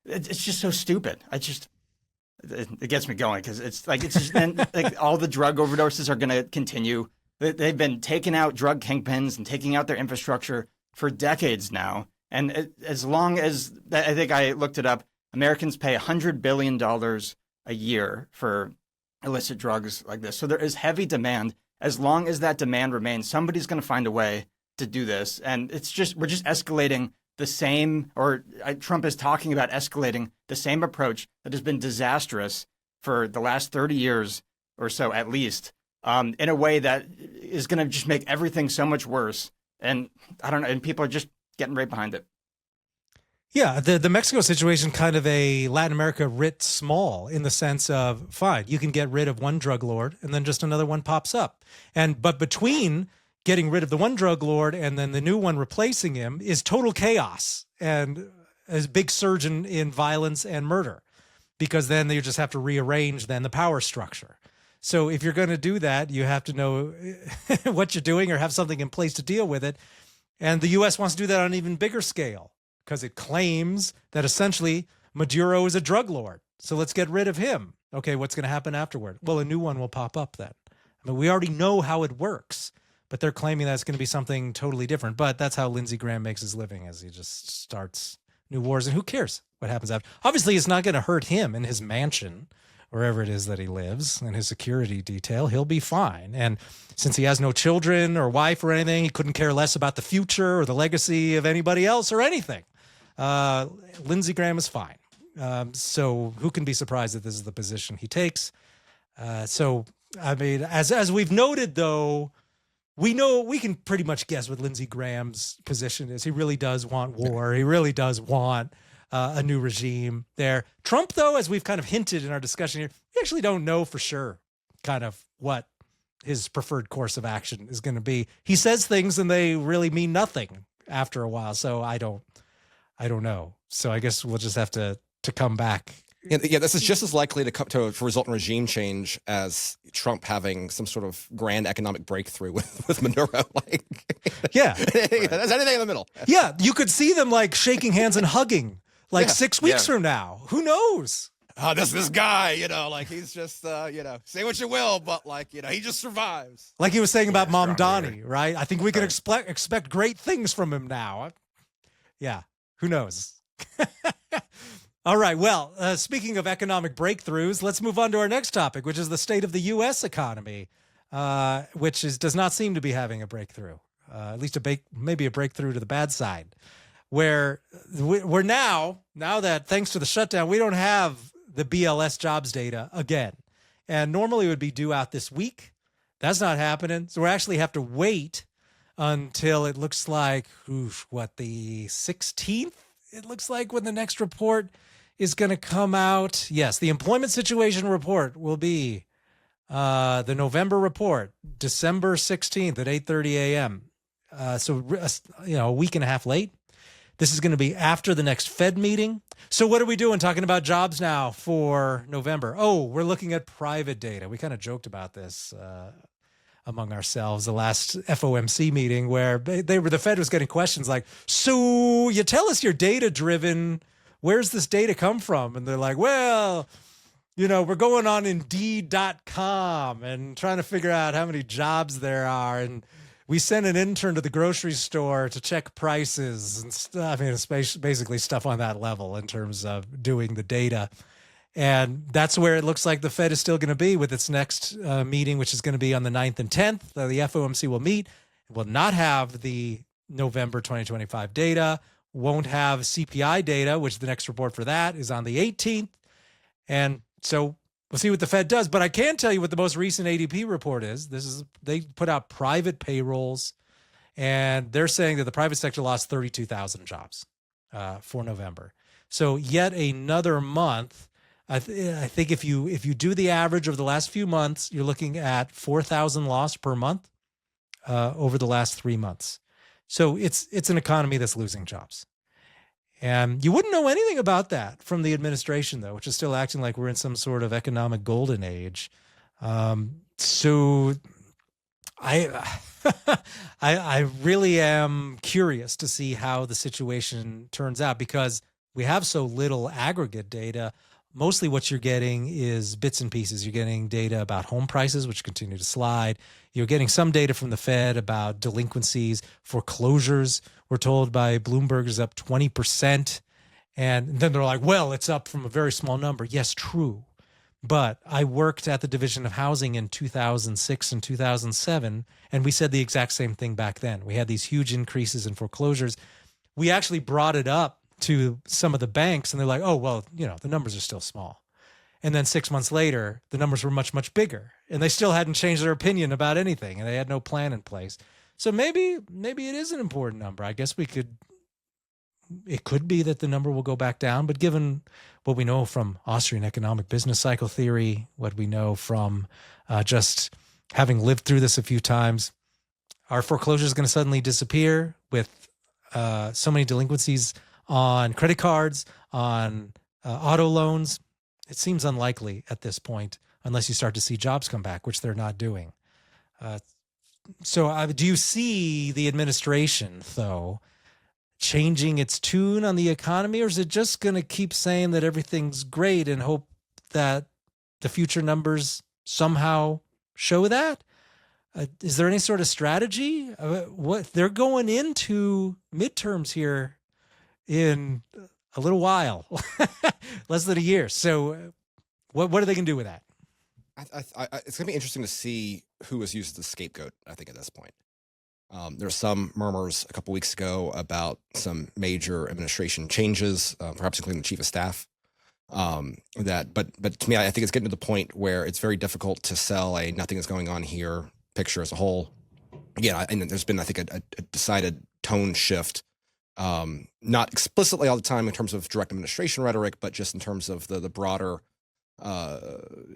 it's just so stupid. It gets me going because it's just like all the drug overdoses are going to continue. They've been taking out drug kingpins and taking out their infrastructure for decades now. And as long as, I think I looked it up, Americans pay $100 billion a year for illicit drugs like this. So there is heavy demand. As long as that demand remains, somebody's going to find a way to do this. And we're just escalating the same, Trump is talking about escalating the same approach that has been disastrous for the last 30 years or so, at least, in a way that is going to just make everything so much worse. And I don't know, and people are just getting right behind it. Yeah, the Mexico situation, kind of a Latin America writ small in the sense of, fine, you can get rid of one drug lord and then just another one pops up. But between getting rid of the one drug lord and then the new one replacing him is total chaos and a big surge in violence and murder, because then you just have to rearrange then the power structure. So if you're going to do that, you have to know what you're doing or have something in place to deal with it. And the U.S. wants to do that on an even bigger scale, because it claims that essentially Maduro is a drug lord. So let's get rid of him. Okay, what's going to happen afterward? Well, a new one will pop up then. I mean, we already know how it works, but they're claiming that it's going to be something totally different. But that's how Lindsey Graham makes his living, as he just starts new wars. And who cares what happens after? Obviously, it's not going to hurt him in his mansion, wherever it is that he lives, and his security detail. He'll be fine. And since he has no children or wife or anything, he couldn't care less about the future or the legacy of anybody else or anything. Lindsey Graham is fine. So who can be surprised that this is the position he takes? So, I mean, as we've noted, though, we can pretty much guess what Lindsey Graham's position is. He really does want war. He really does want a new regime there. Trump, though, as we've kind of hinted in our discussion here, we actually don't know for sure kind of what his preferred course of action is going to be. He says things and they really mean nothing after a while. So I don't know. So I guess we'll just have to come back. Yeah, this is just as likely to result in regime change as Trump having some sort of grand economic breakthrough with Maduro. Like, yeah, there's anything in the middle. Yeah, you could see them like shaking hands and hugging like 6 weeks from now. Who knows? Oh, this guy, like he's just, say what you will, but like, he just survives. Like he was saying about Mamdani, right? I think we can expect great things from him now. Yeah, who knows? All right. Well, speaking of economic breakthroughs, let's move on to our next topic, which is the state of the U.S. economy, which does not seem to be having a breakthrough, at least maybe a breakthrough to the bad side, where we're now that thanks to the shutdown, we don't have the BLS jobs data again. And normally it would be due out this week. That's not happening. So we actually have to wait until it looks like, the 16th? It looks like when the next report is going to come out. Yes, the employment situation report will be the November report, December 16th at 8:30 a.m. So, a week and a half late. This is going to be after the next Fed meeting. So what are we doing talking about jobs now for November? Oh, we're looking at private data. We kind of joked about this among ourselves the last FOMC meeting, where the Fed was getting questions like, so you tell us you're data driven, where's this data come from? And they're like, well, we're going on Indeed.com and trying to figure out how many jobs there are, and we sent an intern to the grocery store to check prices and stuff. I mean, it's basically stuff on that level in terms of doing the data. And that's where it looks like the Fed is still going to be with its next meeting, which is going to be on the 9th and 10th. The FOMC will meet. It will not have the November 2025 data, won't have CPI data, which the next report for that is on the 18th. And so we'll see what the Fed does. But I can tell you what the most recent ADP report is. They put out private payrolls, and they're saying that the private sector lost 32,000 jobs for November. So yet another month. I think if you do the average of the last few months, you're looking at 4,000 lost per month over the last 3 months. So it's an economy that's losing jobs. And you wouldn't know anything about that from the administration, though, which is still acting like we're in some sort of economic golden age. So I really am curious to see how the situation turns out, because we have so little aggregate data. Mostly what you're getting is bits and pieces. You're getting data about home prices, which continue to slide. You're getting some data from the Fed about delinquencies. Foreclosures, we're told by Bloomberg, is up 20%. And then they're like, well, it's up from a very small number. Yes, true. But I worked at the Division of Housing in 2006 and 2007, and we said the exact same thing back then. We had these huge increases in foreclosures. We actually brought it up to some of the banks, and they're like, oh, well, the numbers are still small. And then 6 months later, the numbers were much, much bigger, and they still hadn't changed their opinion about anything, and they had no plan in place. So maybe it is an important number. I guess we could it could be that the number will go back down. But given what we know from Austrian economic business cycle theory, what we know from just having lived through this a few times, are foreclosures going to suddenly disappear with so many delinquencies on credit cards, on auto loans? It seems unlikely at this point, unless you start to see jobs come back, which they're not doing. So do you see the administration, though, changing its tune on the economy, or is it just going to keep saying that everything's great and hope that the future numbers somehow show that? Is there any sort of strategy? What they're going into midterms here in a little while, less than a year. So what are they going to do with that? It's going to be interesting to see who is used as the scapegoat, I think, at this point. There were some murmurs a couple weeks ago about some major administration changes, perhaps including the chief of staff. But to me, I think it's getting to the point where it's very difficult to sell a nothing is going on here picture as a whole. Again, and there's been, I think, a decided tone shift, not explicitly all the time in terms of direct administration rhetoric, but just in terms of the broader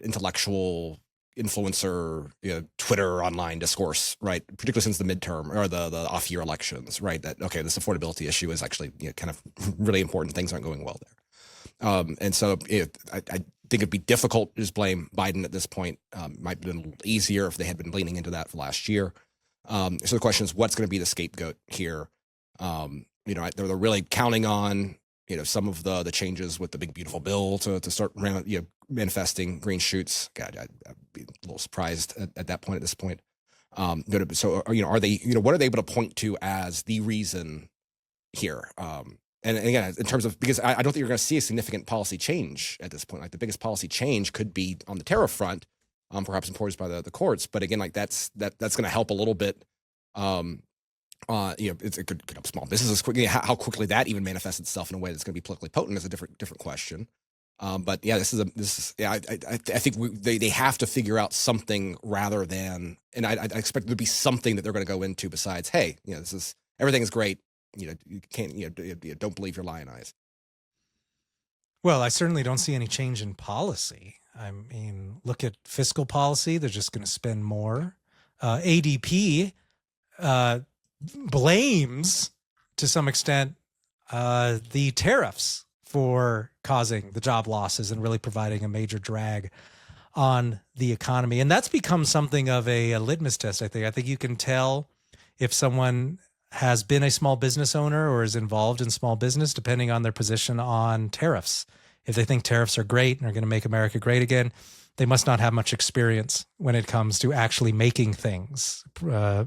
intellectual influencer, Twitter online discourse, right? Particularly since the midterm or the off-year elections, right? That, okay, this affordability issue is actually kind of really important. Things aren't going well there. And so I think it'd be difficult to just blame Biden at this point. Might have been a little easier if they had been leaning into that for last year. So the question is, what's going to be the scapegoat here? They're really counting on, some of the changes with the big beautiful bill to start manifesting green shoots. God, I'd be a little surprised at that point. At this point, so are they? What are they able to point to as the reason here? And again, in terms of, because I don't think you're going to see a significant policy change at this point. Like the biggest policy change could be on the tariff front, perhaps imposed by the courts. But again, like that's going to help a little bit. It could help small businesses quickly. How quickly that even manifests itself in a way that's going to be politically potent is a different question. But yeah, I think they have to figure out something rather than, and I expect there to be something that they're going to go into besides, hey, everything is great. You can't, don't believe your lion eyes. Well, I certainly don't see any change in policy. I mean, look at fiscal policy. They're just going to spend more. ADP blames, to some extent, the tariffs for causing the job losses and really providing a major drag on the economy. And that's become something of a litmus test, I think. I think you can tell if someone has been a small business owner or is involved in small business, depending on their position on tariffs. If they think tariffs are great and are going to make America great again, they must not have much experience when it comes to actually making things,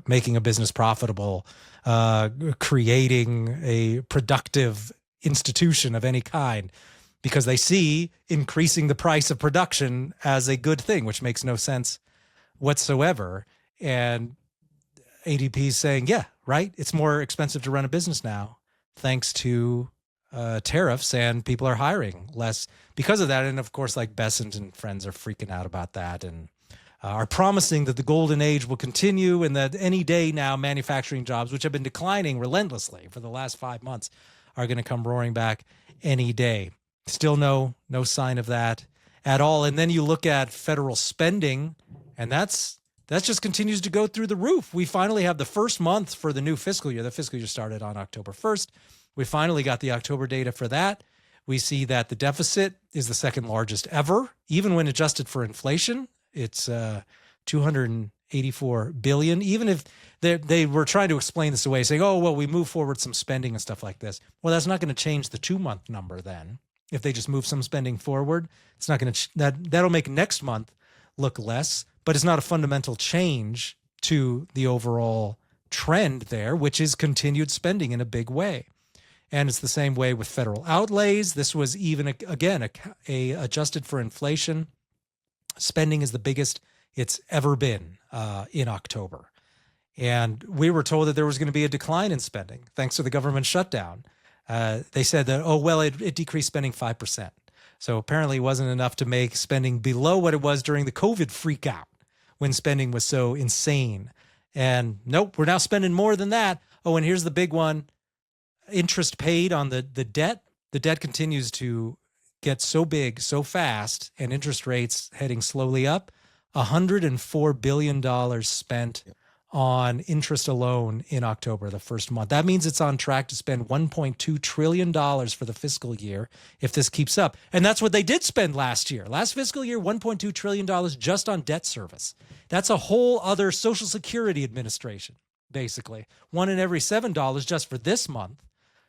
making a business profitable, creating a productive institution of any kind, because they see increasing the price of production as a good thing, which makes no sense whatsoever. And ADP is saying, yeah, right, it's more expensive to run a business now, thanks to tariffs, and people are hiring less because of that. And of course, like Bessent and friends are freaking out about that and are promising that the golden age will continue and that any day now manufacturing jobs, which have been declining relentlessly for the last 5 months, are going to come roaring back any day. Still no sign of that at all. And then you look at federal spending, and that just continues to go through the roof. We finally have the first month for the new fiscal year. The fiscal year started on October 1st. We finally got the October data for that. We see that the deficit is the second largest ever, even when adjusted for inflation. It's $284 billion. Even if they were trying to explain this away, saying, "Oh, well, we move forward some spending and stuff like this." Well, that's not going to change the 2-month number. Then, if they just move some spending forward, it's not going to that'll make next month look less. But it's not a fundamental change to the overall trend there, which is continued spending in a big way. And it's the same way with federal outlays. This was even, again, a adjusted for inflation. Spending is the biggest it's ever been in October. And we were told that there was going to be a decline in spending thanks to the government shutdown. They said that, it decreased spending 5%. So apparently it wasn't enough to make spending below what it was during the COVID freakout when spending was so insane. And nope, we're now spending more than that. Oh, and here's the big one. interest paid on the debt. The debt continues to get so big, so fast, and interest rates heading slowly up. $104 billion spent on interest alone in October, the first month. That means it's on track to spend $1.2 trillion for the fiscal year if this keeps up. And that's what they did spend last year. Last fiscal year, $1.2 trillion just on debt service. That's a whole other Social Security Administration, basically. One in every $7 just for this month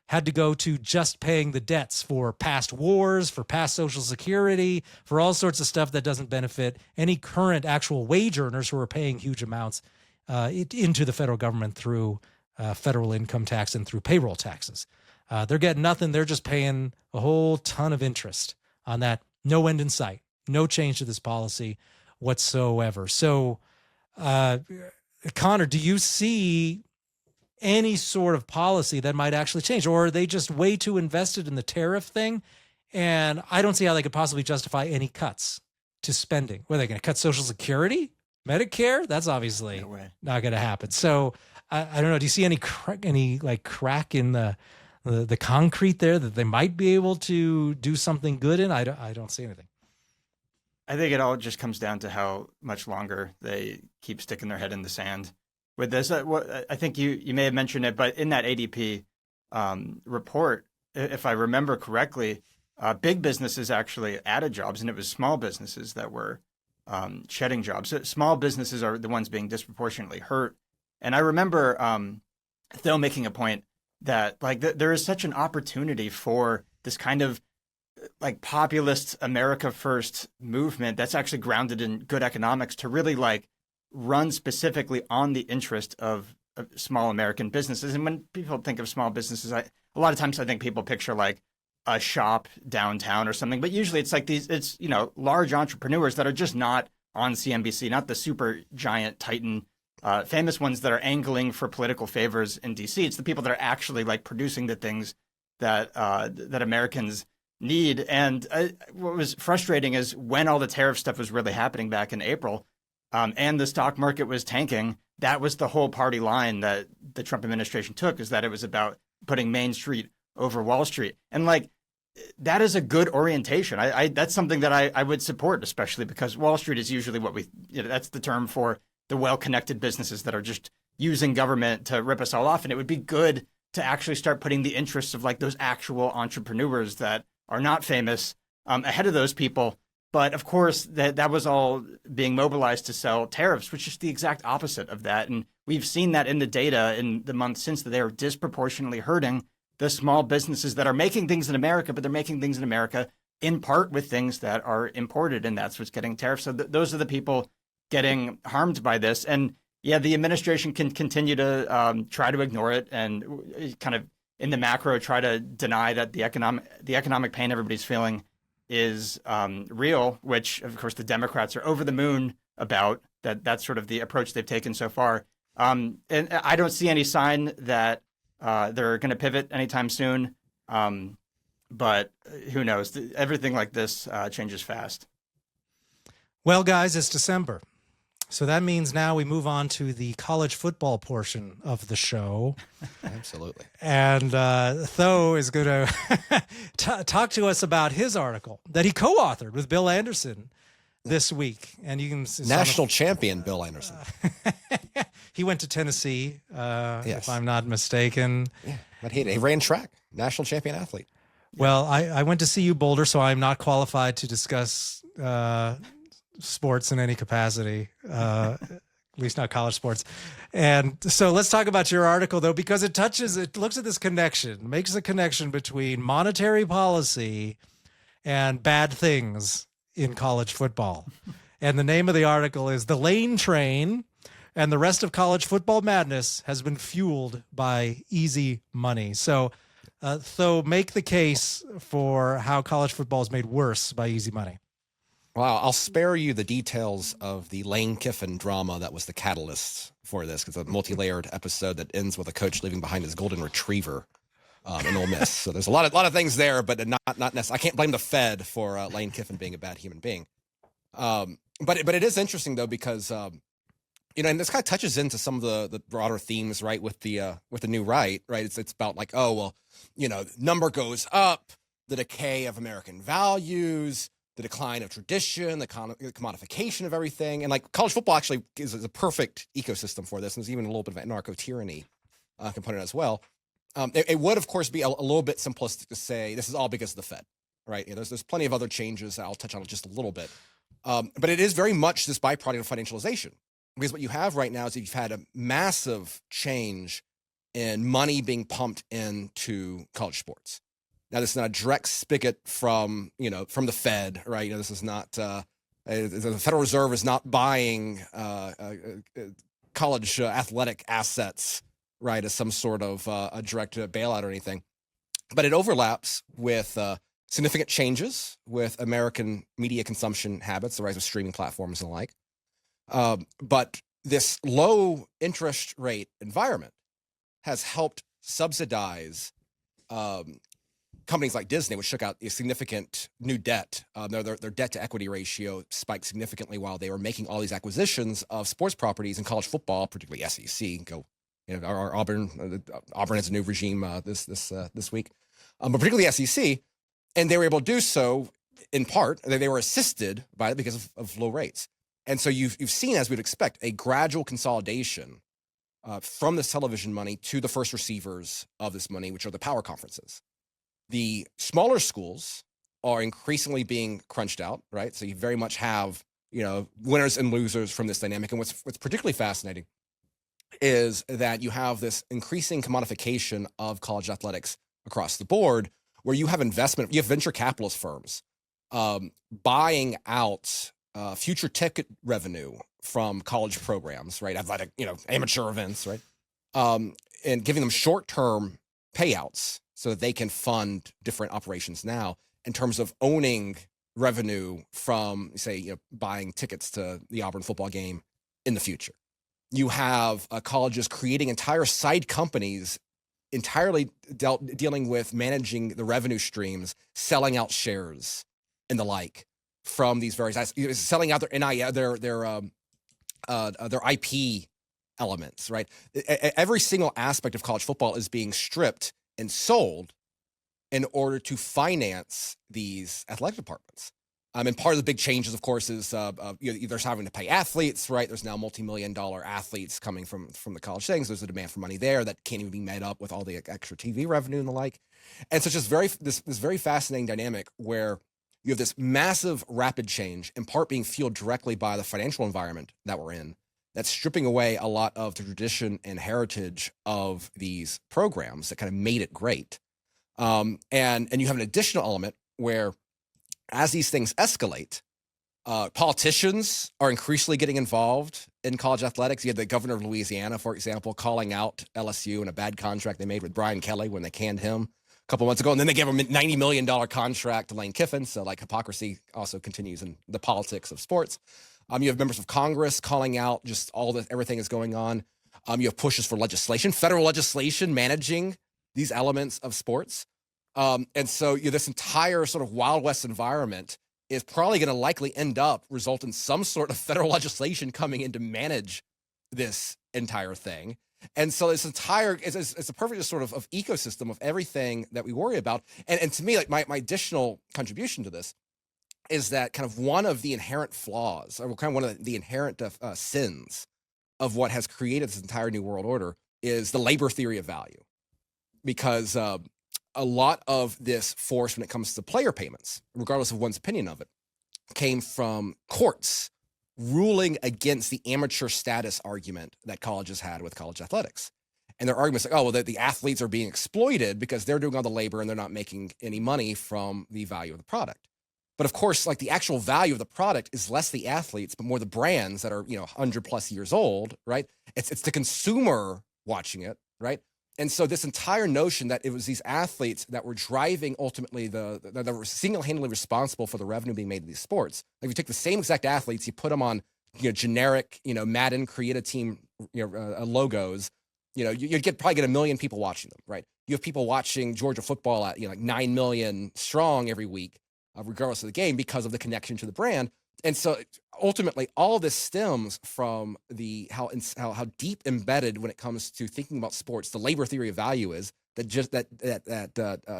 had to go to just paying the debts for past wars, for past Social Security, for all sorts of stuff that doesn't benefit any current actual wage earners who are paying huge amounts into the federal government through federal income tax and through payroll taxes. They're getting nothing. They're just paying a whole ton of interest on that. No end in sight. No change to this policy whatsoever. So, Connor, do you see any sort of policy that might actually change? Or are they just way too invested in the tariff thing? And I don't see how they could possibly justify any cuts to spending. Were they going to cut Social Security? Medicare? That's obviously not going to happen. So I don't know. Do you see any crack in the concrete there that they might be able to do something good in? I don't see anything. I think it all just comes down to how much longer they keep sticking their head in the sand with this. I think you may have mentioned it, but in that ADP report, if I remember correctly, big businesses actually added jobs, and it was small businesses that were shedding jobs. So small businesses are the ones being disproportionately hurt. And I remember Theo making a point that there is such an opportunity for this kind of populist America first movement that's actually grounded in good economics to really run specifically on the interest of small American businesses. And when people think of small businesses, a lot of times I think people picture a shop downtown or something, but usually it's large entrepreneurs that are just not on CNBC, not the super giant titan, famous ones that are angling for political favors in DC. It's the people that are actually producing the things that Americans need. And what was frustrating is when all the tariff stuff was really happening back in April, and the stock market was tanking, that was the whole party line that the Trump administration took, is that it was about putting Main Street over Wall Street. And that is a good orientation. That's something that I would support, especially because Wall Street is usually what that's the term for the well-connected businesses that are just using government to rip us all off. And it would be good to actually start putting the interests of those actual entrepreneurs that are not famous ahead of those people. But of course, that was all being mobilized to sell tariffs, which is the exact opposite of that. And we've seen that in the data in the months since, that they are disproportionately hurting the small businesses that are making things in America, but they're making things in America in part with things that are imported, and that's what's getting tariffs. So those are the people getting harmed by this. And yeah, the administration can continue to try to ignore it and kind of in the macro try to deny that the economic pain everybody's feeling is real, which of course the Democrats are over the moon about. That's sort of the approach they've taken so far. And I don't see any sign that they're going to pivot anytime soon. But who knows? Everything like this changes fast. Well, guys, it's December. So that means now we move on to the college football portion of the show. Absolutely. And Tho is going to talk to us about his article that he co-authored with Bill Anderson this week. And you can national champion Bill Anderson. He went to Tennessee, yes, if I'm not mistaken. Yeah, but he ran track, national champion athlete. Well, I went to CU Boulder, so I'm not qualified to discuss sports in any capacity, at least not college sports. And so let's talk about your article, though, because it looks at this connection, makes a connection between monetary policy and bad things in college football. And the name of the article is "The Lane Train and the Rest of College Football Madness Has Been Fueled by Easy Money." So make the case for how college football is made worse by easy money. Well, I'll spare you the details of the Lane Kiffin drama that was the catalyst for this, because it's a multi-layered episode that ends with a coach leaving behind his golden retriever in Ole Miss. So there's a lot of things there, but not necessarily. I can't blame the Fed for Lane Kiffin being a bad human being. But it is interesting though, because and this kind of touches into some of the broader themes, right, with the new right, right? It's about like, oh well, number goes up, the decay of American values, the decline of tradition, the commodification of everything, and like college football actually is a perfect ecosystem for this. And there's even a little bit of anarcho tyranny component as well. It would, of course, be a little bit simplistic to say this is all because of the Fed, right? There's plenty of other changes that I'll touch on just a little bit, but it is very much this byproduct of financialization. Because what you have right now is that you've had a massive change in money being pumped into college sports. Now, this is not a direct spigot from the Fed, right? This is not the Federal Reserve is not buying college athletic assets, right, as some sort of a direct bailout or anything. But it overlaps with significant changes with American media consumption habits, the rise of streaming platforms and the like. But this low interest rate environment has helped subsidize companies like Disney, which took out a significant new debt. Their debt to equity ratio spiked significantly while they were making all these acquisitions of sports properties in college football, particularly SEC. Our Auburn has a new regime this week, but particularly SEC, and they were able to do so in part. They were assisted by it because of low rates. And so you've seen, as we'd expect, a gradual consolidation from this television money to the first receivers of this money, which are the power conferences. The smaller schools are increasingly being crunched out, right? So you very much have, winners and losers from this dynamic. And what's particularly fascinating is that you have this increasing commodification of college athletics across the board, where you have venture capitalist firms buying out future ticket revenue from college programs, right? Athletic, amateur events, right? And giving them short-term payouts so that they can fund different operations now in terms of owning revenue from, say, buying tickets to the Auburn football game in the future. You have colleges creating entire side companies entirely dealing with managing the revenue streams, selling out shares and the like from these various, selling out their IP elements, right? Every single aspect of college football is being stripped and sold in order to finance these athletic departments. And part of the big changes, of course, is there's having to pay athletes, right? There's now multi-million-dollar athletes coming from the college things. There's a demand for money there that can't even be made up with all the extra TV revenue and the like. And so it's just this very fascinating dynamic where you have this massive rapid change, in part being fueled directly by the financial environment that we're in, that's stripping away a lot of the tradition and heritage of these programs that kind of made it great. And you have an additional element where, as these things escalate, politicians are increasingly getting involved in college athletics. You had the governor of Louisiana, for example, calling out LSU and a bad contract they made with Brian Kelly when they canned him a couple months ago. And then they gave him a $90 million contract to Lane Kiffin. So hypocrisy also continues in the politics of sports. You have members of Congress calling out just everything is going on. You have pushes for legislation, federal legislation managing these elements of sports. And so this entire sort of Wild West environment is probably going to likely result in some sort of federal legislation coming in to manage this entire thing. And so it's a perfect sort of ecosystem of everything that we worry about. And to me, my additional contribution to this is that kind of one of the inherent flaws, or kind of one of the inherent sins of what has created this entire new world order is the labor theory of value. Because a lot of this force when it comes to player payments, regardless of one's opinion of it, came from courts ruling against the amateur status argument that colleges had with college athletics. And their arguments like, the athletes are being exploited because they're doing all the labor and they're not making any money from the value of the product. But of course, the actual value of the product is less the athletes, but more the brands that are, 100 plus years old, right? It's the consumer watching it, right? And so this entire notion that it was these athletes that were driving ultimately that were single-handedly responsible for the revenue being made in these sports. If you take the same exact athletes, you put them on, generic, Madden create team, logos, you'd probably get 1 million people watching them, right? You have people watching Georgia football at, 9 million strong every week, regardless of the game, because of the connection to the brand. And so ultimately, all of this stems from the how deep embedded when it comes to thinking about sports, the labor theory of value is that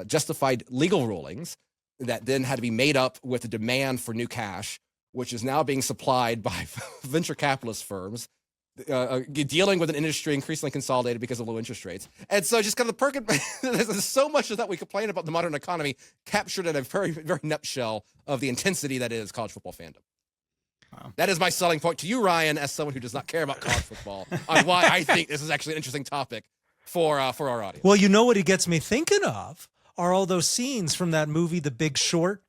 justified legal rulings that then had to be made up with a demand for new cash, which is now being supplied by venture capitalist firms, dealing with an industry increasingly consolidated because of low interest rates. And so just kind of there's so much of that we complain about the modern economy captured in a very, very nutshell of the intensity that is college football fandom. Wow. That is my selling point to you, Ryan, as someone who does not care about college football, on why I think this is actually an interesting topic for our audience. Well, you know what it gets me thinking of are all those scenes from that movie, The Big Short,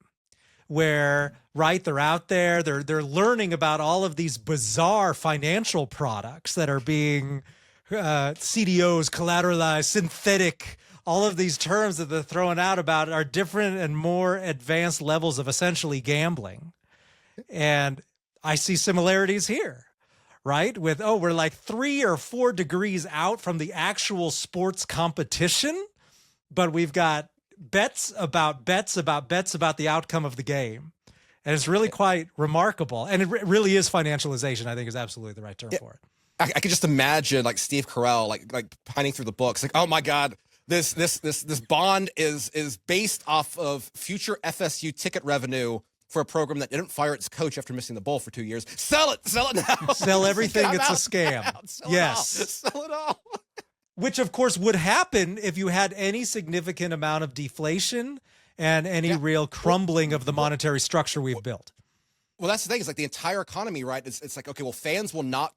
where, right, they're out there, they're learning about all of these bizarre financial products that are being CDOs, collateralized, synthetic, all of these terms that they're throwing out about are different and more advanced levels of essentially gambling. And I see similarities here, right? With, we're like 3 or 4 degrees out from the actual sports competition, but we've got bets about the outcome of the game. And it's really quite remarkable. And it really is financialization, I think is absolutely the right term for it. I could just imagine like Steve Carell, like pining through the books, like, oh my God, this bond is based off of future FSU ticket revenue for a program that didn't fire its coach after missing the bowl for 2 years. Sell it now. Sell everything. It's a scam. Yes. Sell it all. Which, of course, would happen if you had any significant amount of deflation and any real crumbling of the monetary structure we've built. Well, that's the thing. It's like the entire economy, right? It's like, okay, well, fans will not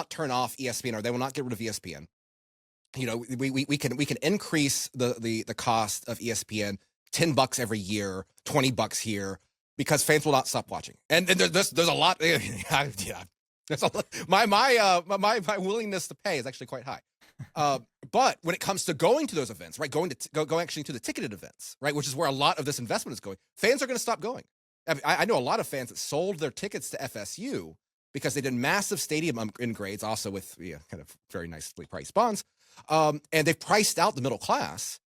turn off ESPN, or they will not get rid of ESPN. You know, we can increase the cost of ESPN $10 every year, $20 here, because fans will not stop watching. And there's a lot. Yeah, there's a lot. My willingness to pay is actually quite high. But when it comes to going to those events, right, going actually to the ticketed events, right, which is where a lot of this investment is going, fans are going to stop going. I know a lot of fans that sold their tickets to FSU because they did massive stadium upgrades, also with kind of very nicely priced bonds, and they've priced out the middle class.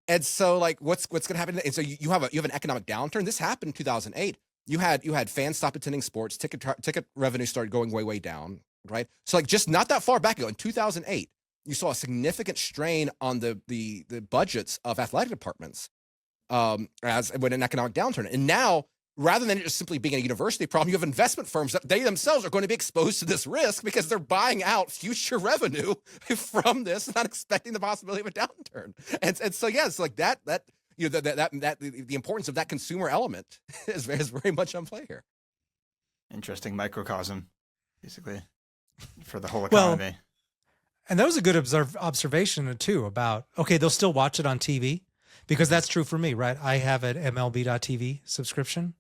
And so, like, what's going to happen? And so you have an economic downturn. This happened in 2008. You had fans stop attending sports. Ticket revenue started going way down, right? So, like, just not that far back ago in 2008. You saw a significant strain on the budgets of athletic departments as when an economic downturn. And now, rather than it just simply being a university problem, you have investment firms that they themselves are going to be exposed to this risk because they're buying out future revenue from this, not expecting the possibility of a downturn. And so, yeah, it's like that the importance of that consumer element is very much on play here. Interesting microcosm, basically, for the whole economy. Well, and that was a good observation, too, about, okay, they'll still watch it on TV, because that's true for me, right? I have an MLB.TV subscription.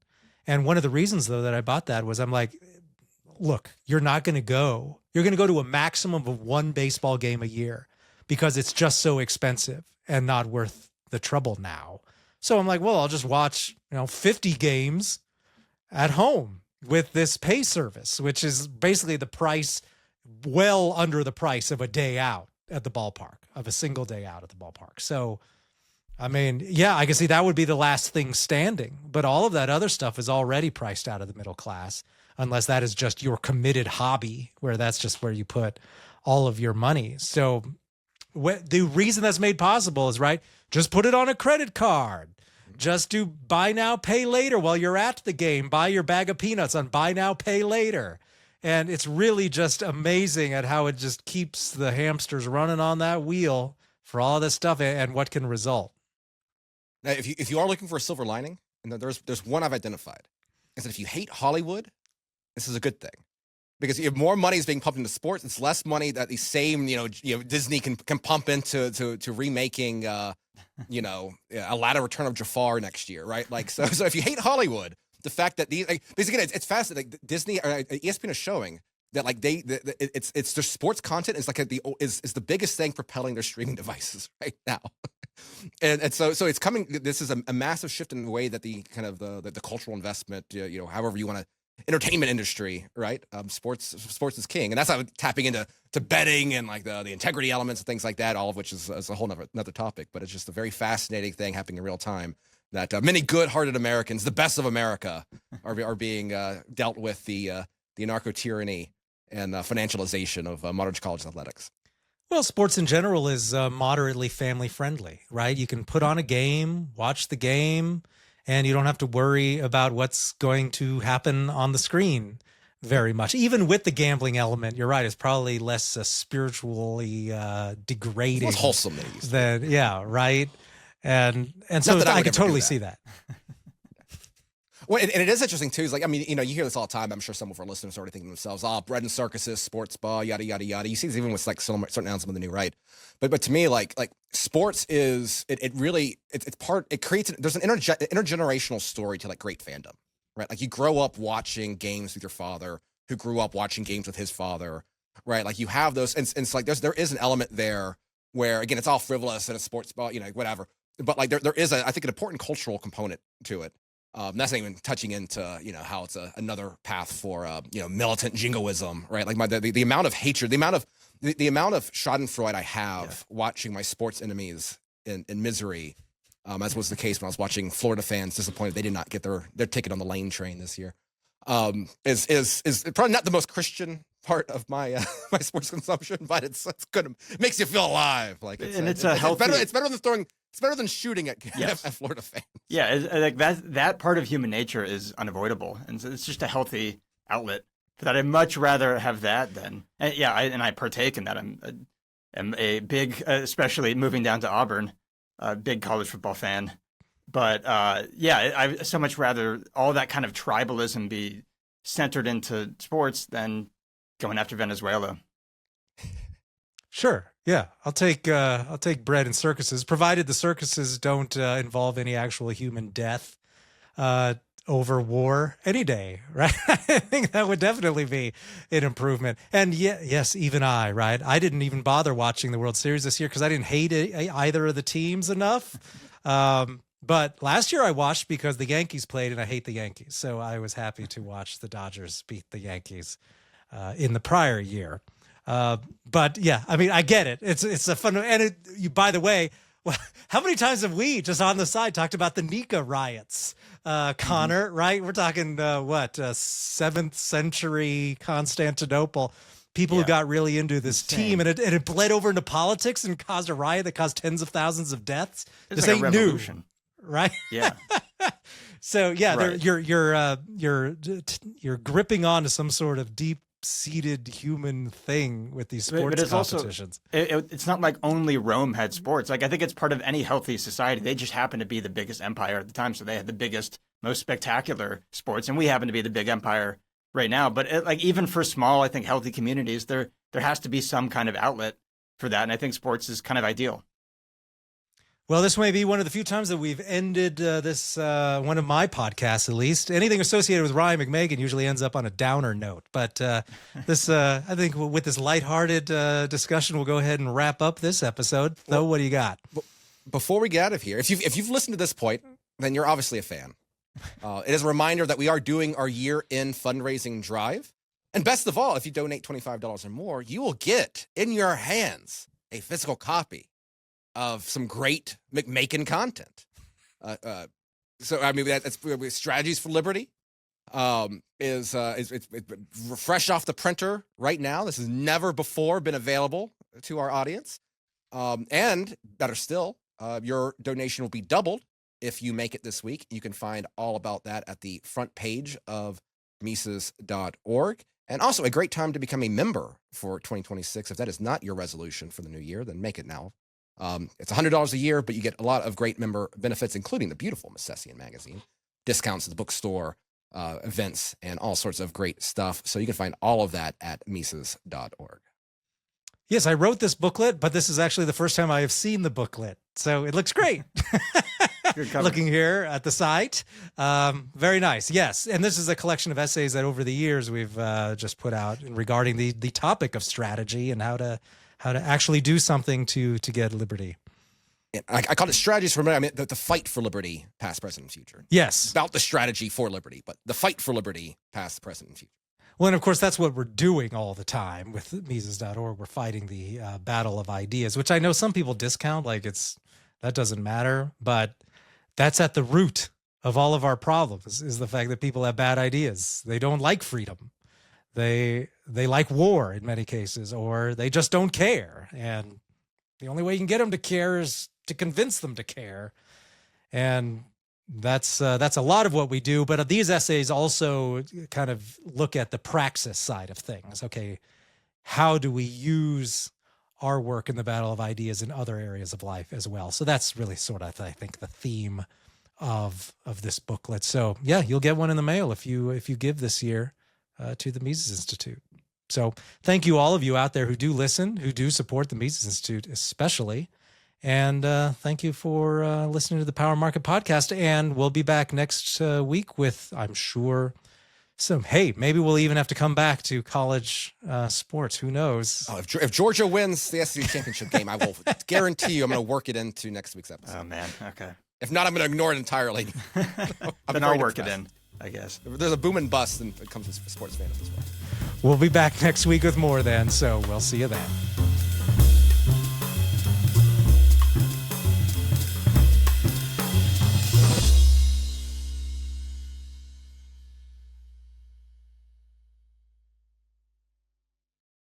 And one of the reasons, though, that I bought that was I'm like, look, you're going to go to a maximum of 1 baseball game a year because it's just so expensive and not worth the trouble now. So I'm like, well, I'll just watch, 50 games at home with this pay service, which is basically the price, well under the price of a day out at the ballpark, of a single day out at the ballpark. So, I mean, yeah, I can see that would be the last thing standing, but all of that other stuff is already priced out of the middle class, unless that is just your committed hobby, where that's just where you put all of your money. So the reason that's made possible is, right, just put it on a credit card. Just do buy now, pay later while you're at the game. Buy your bag of peanuts on buy now, pay later. And it's really just amazing at how it just keeps the hamsters running on that wheel for all this stuff and what can result. Now, if you are looking for a silver lining, and there's one I've identified, is that if you hate Hollywood, this is a good thing, because if more money is being pumped into sports, it's less money that the same Disney can pump into remaking a latter Return of Jafar next year, right? Like so if you hate Hollywood, the fact that basically it's fascinating. Like Disney or ESPN is showing that like it's their sports content is like is the biggest thing propelling their streaming devices right now. And so it's coming. This is a massive shift in the way that the kind of the cultural investment, however you want to, entertainment industry, right? Sports is king, and that's how tapping into betting and like the integrity elements and things like that. All of which is a whole another topic, but it's just a very fascinating thing happening in real time. That many good-hearted Americans, the best of America, are being dealt with the anarcho tyranny and financialization of modern college athletics. Well, sports in general is moderately family friendly, right? You can put on a game, watch the game, and you don't have to worry about what's going to happen on the screen very much. Even with the gambling element, you're right, it's probably less spiritually degrading. It's less wholesome than it used to be. Yeah, right. And so that I I would could ever do totally that. see that. Well, and it is interesting too. Is like, I mean, you hear this all the time. I'm sure some of our listeners are already thinking to themselves, "Oh, bread and circuses, sports bar, yada yada yada." You see this even with like certain announcements of the new right. But to me, like sports is it really it's part. It creates there's an intergenerational story to like great fandom, right? Like you grow up watching games with your father, who grew up watching games with his father, right? Like you have those, and it's like there is an element there where again it's all frivolous and it's sports bar, whatever. But like there is I think an important cultural component to it. That's not even touching into how it's another path for militant jingoism, right? Like the amount of hatred, the amount of Schadenfreude I have watching my sports enemies in misery, as was the case when I was watching Florida fans disappointed they did not get their ticket on the lane train this year. Is probably not the most Christian part of my my sports consumption, but it's good. It makes you feel alive. Like it's healthy. It's better than throwing. It's better than shooting at Florida fans. Yeah, like that part of human nature is unavoidable, and so it's just a healthy outlet. That I'd much rather have that than I partake in that. I'm a big, especially moving down to Auburn, big college football fan. But I so much rather all that kind of tribalism be centered into sports than going after Venezuela. Sure. Yeah. I'll take bread and circuses, provided the circuses don't involve any actual human death over war any day, right? I think that would definitely be an improvement. And yes, even right? I didn't even bother watching the World Series this year because I didn't hate either of the teams enough. But last year I watched because the Yankees played and I hate the Yankees. So I was happy to watch the Dodgers beat the Yankees in the prior year. But yeah, I mean, I get it. It's a fun, and by the way, how many times have we just on the side talked about the Nika riots, Connor, right? We're talking, 7th century Constantinople, people who got really into this team and it bled over into politics and caused a riot that caused tens of thousands of deaths. It's this like ain't a revolution. New, right? Yeah. So yeah, Right. you're gripping onto some sort of deep-seated human thing with these sports But it's competitions. It's not like only Rome had sports. Like I think it's part of any healthy society. They just happen to be the biggest empire at the time, so they had the biggest, most spectacular sports, and we happen to be the big empire right now. But like even for small, I think healthy communities, there has to be some kind of outlet for that, and I think sports is kind of ideal. Well, this may be one of the few times that we've ended this, one of my podcasts, at least. Anything associated with Ryan McMagan usually ends up on a downer note. But this, I think with this lighthearted discussion, we'll go ahead and wrap up this episode. Though, what do you got? Before we get out of here, if you've listened to this point, then you're obviously a fan. It is a reminder that we are doing our year-end fundraising drive. And best of all, if you donate $25 or more, you will get in your hands a physical copy of some great McMakin content. So I mean, that's Strategies for Liberty is fresh off the printer right now. This has never before been available to our audience. And better still, your donation will be doubled if you make it this week. You can find all about that at the front page of Mises.org. And also a great time to become a member for 2026. If that is not your resolution for the new year, then make it now. It's $100 a year, but you get a lot of great member benefits, including the beautiful Misesian magazine, discounts at the bookstore, events, and all sorts of great stuff. So you can find all of that at Mises.org. Yes, I wrote this booklet, but this is actually the first time I have seen the booklet. So it looks great. Looking here at the site. Very nice. Yes. And this is a collection of essays that over the years we've just put out regarding the topic of strategy and how to actually do something to get liberty. I call it Strategies for Liberty. I mean, the fight for liberty, past, present, and future. Yes. About the strategy for liberty, but the fight for liberty, past, present, and future. Well, and of course, that's what we're doing all the time with Mises.org. We're fighting the battle of ideas, which I know some people discount, like that doesn't matter, but that's at the root of all of our problems is the fact that people have bad ideas. They don't like freedom. They like war in many cases, or they just don't care. And the only way you can get them to care is to convince them to care. And that's a lot of what we do. But these essays also kind of look at the praxis side of things. Okay, how do we use our work in the battle of ideas in other areas of life as well? So that's really sort of, I think, the theme of this booklet. So yeah, you'll get one in the mail if you give this year to the Mises Institute. So thank you, all of you out there who do listen, who do support the Mises Institute especially. And thank you for listening to the Power Market Podcast. And we'll be back next week with, I'm sure, hey, maybe we'll even have to come back to college sports. Who knows? Oh, if Georgia wins the SEC championship game, I will guarantee you I'm going to work it into next week's episode. Oh, man. Okay. If not, I'm going to ignore it entirely. Then I'll work it in, I guess. If there's a boom and bust, then it comes to sports fans as well. We'll be back next week with more then. So we'll see you then.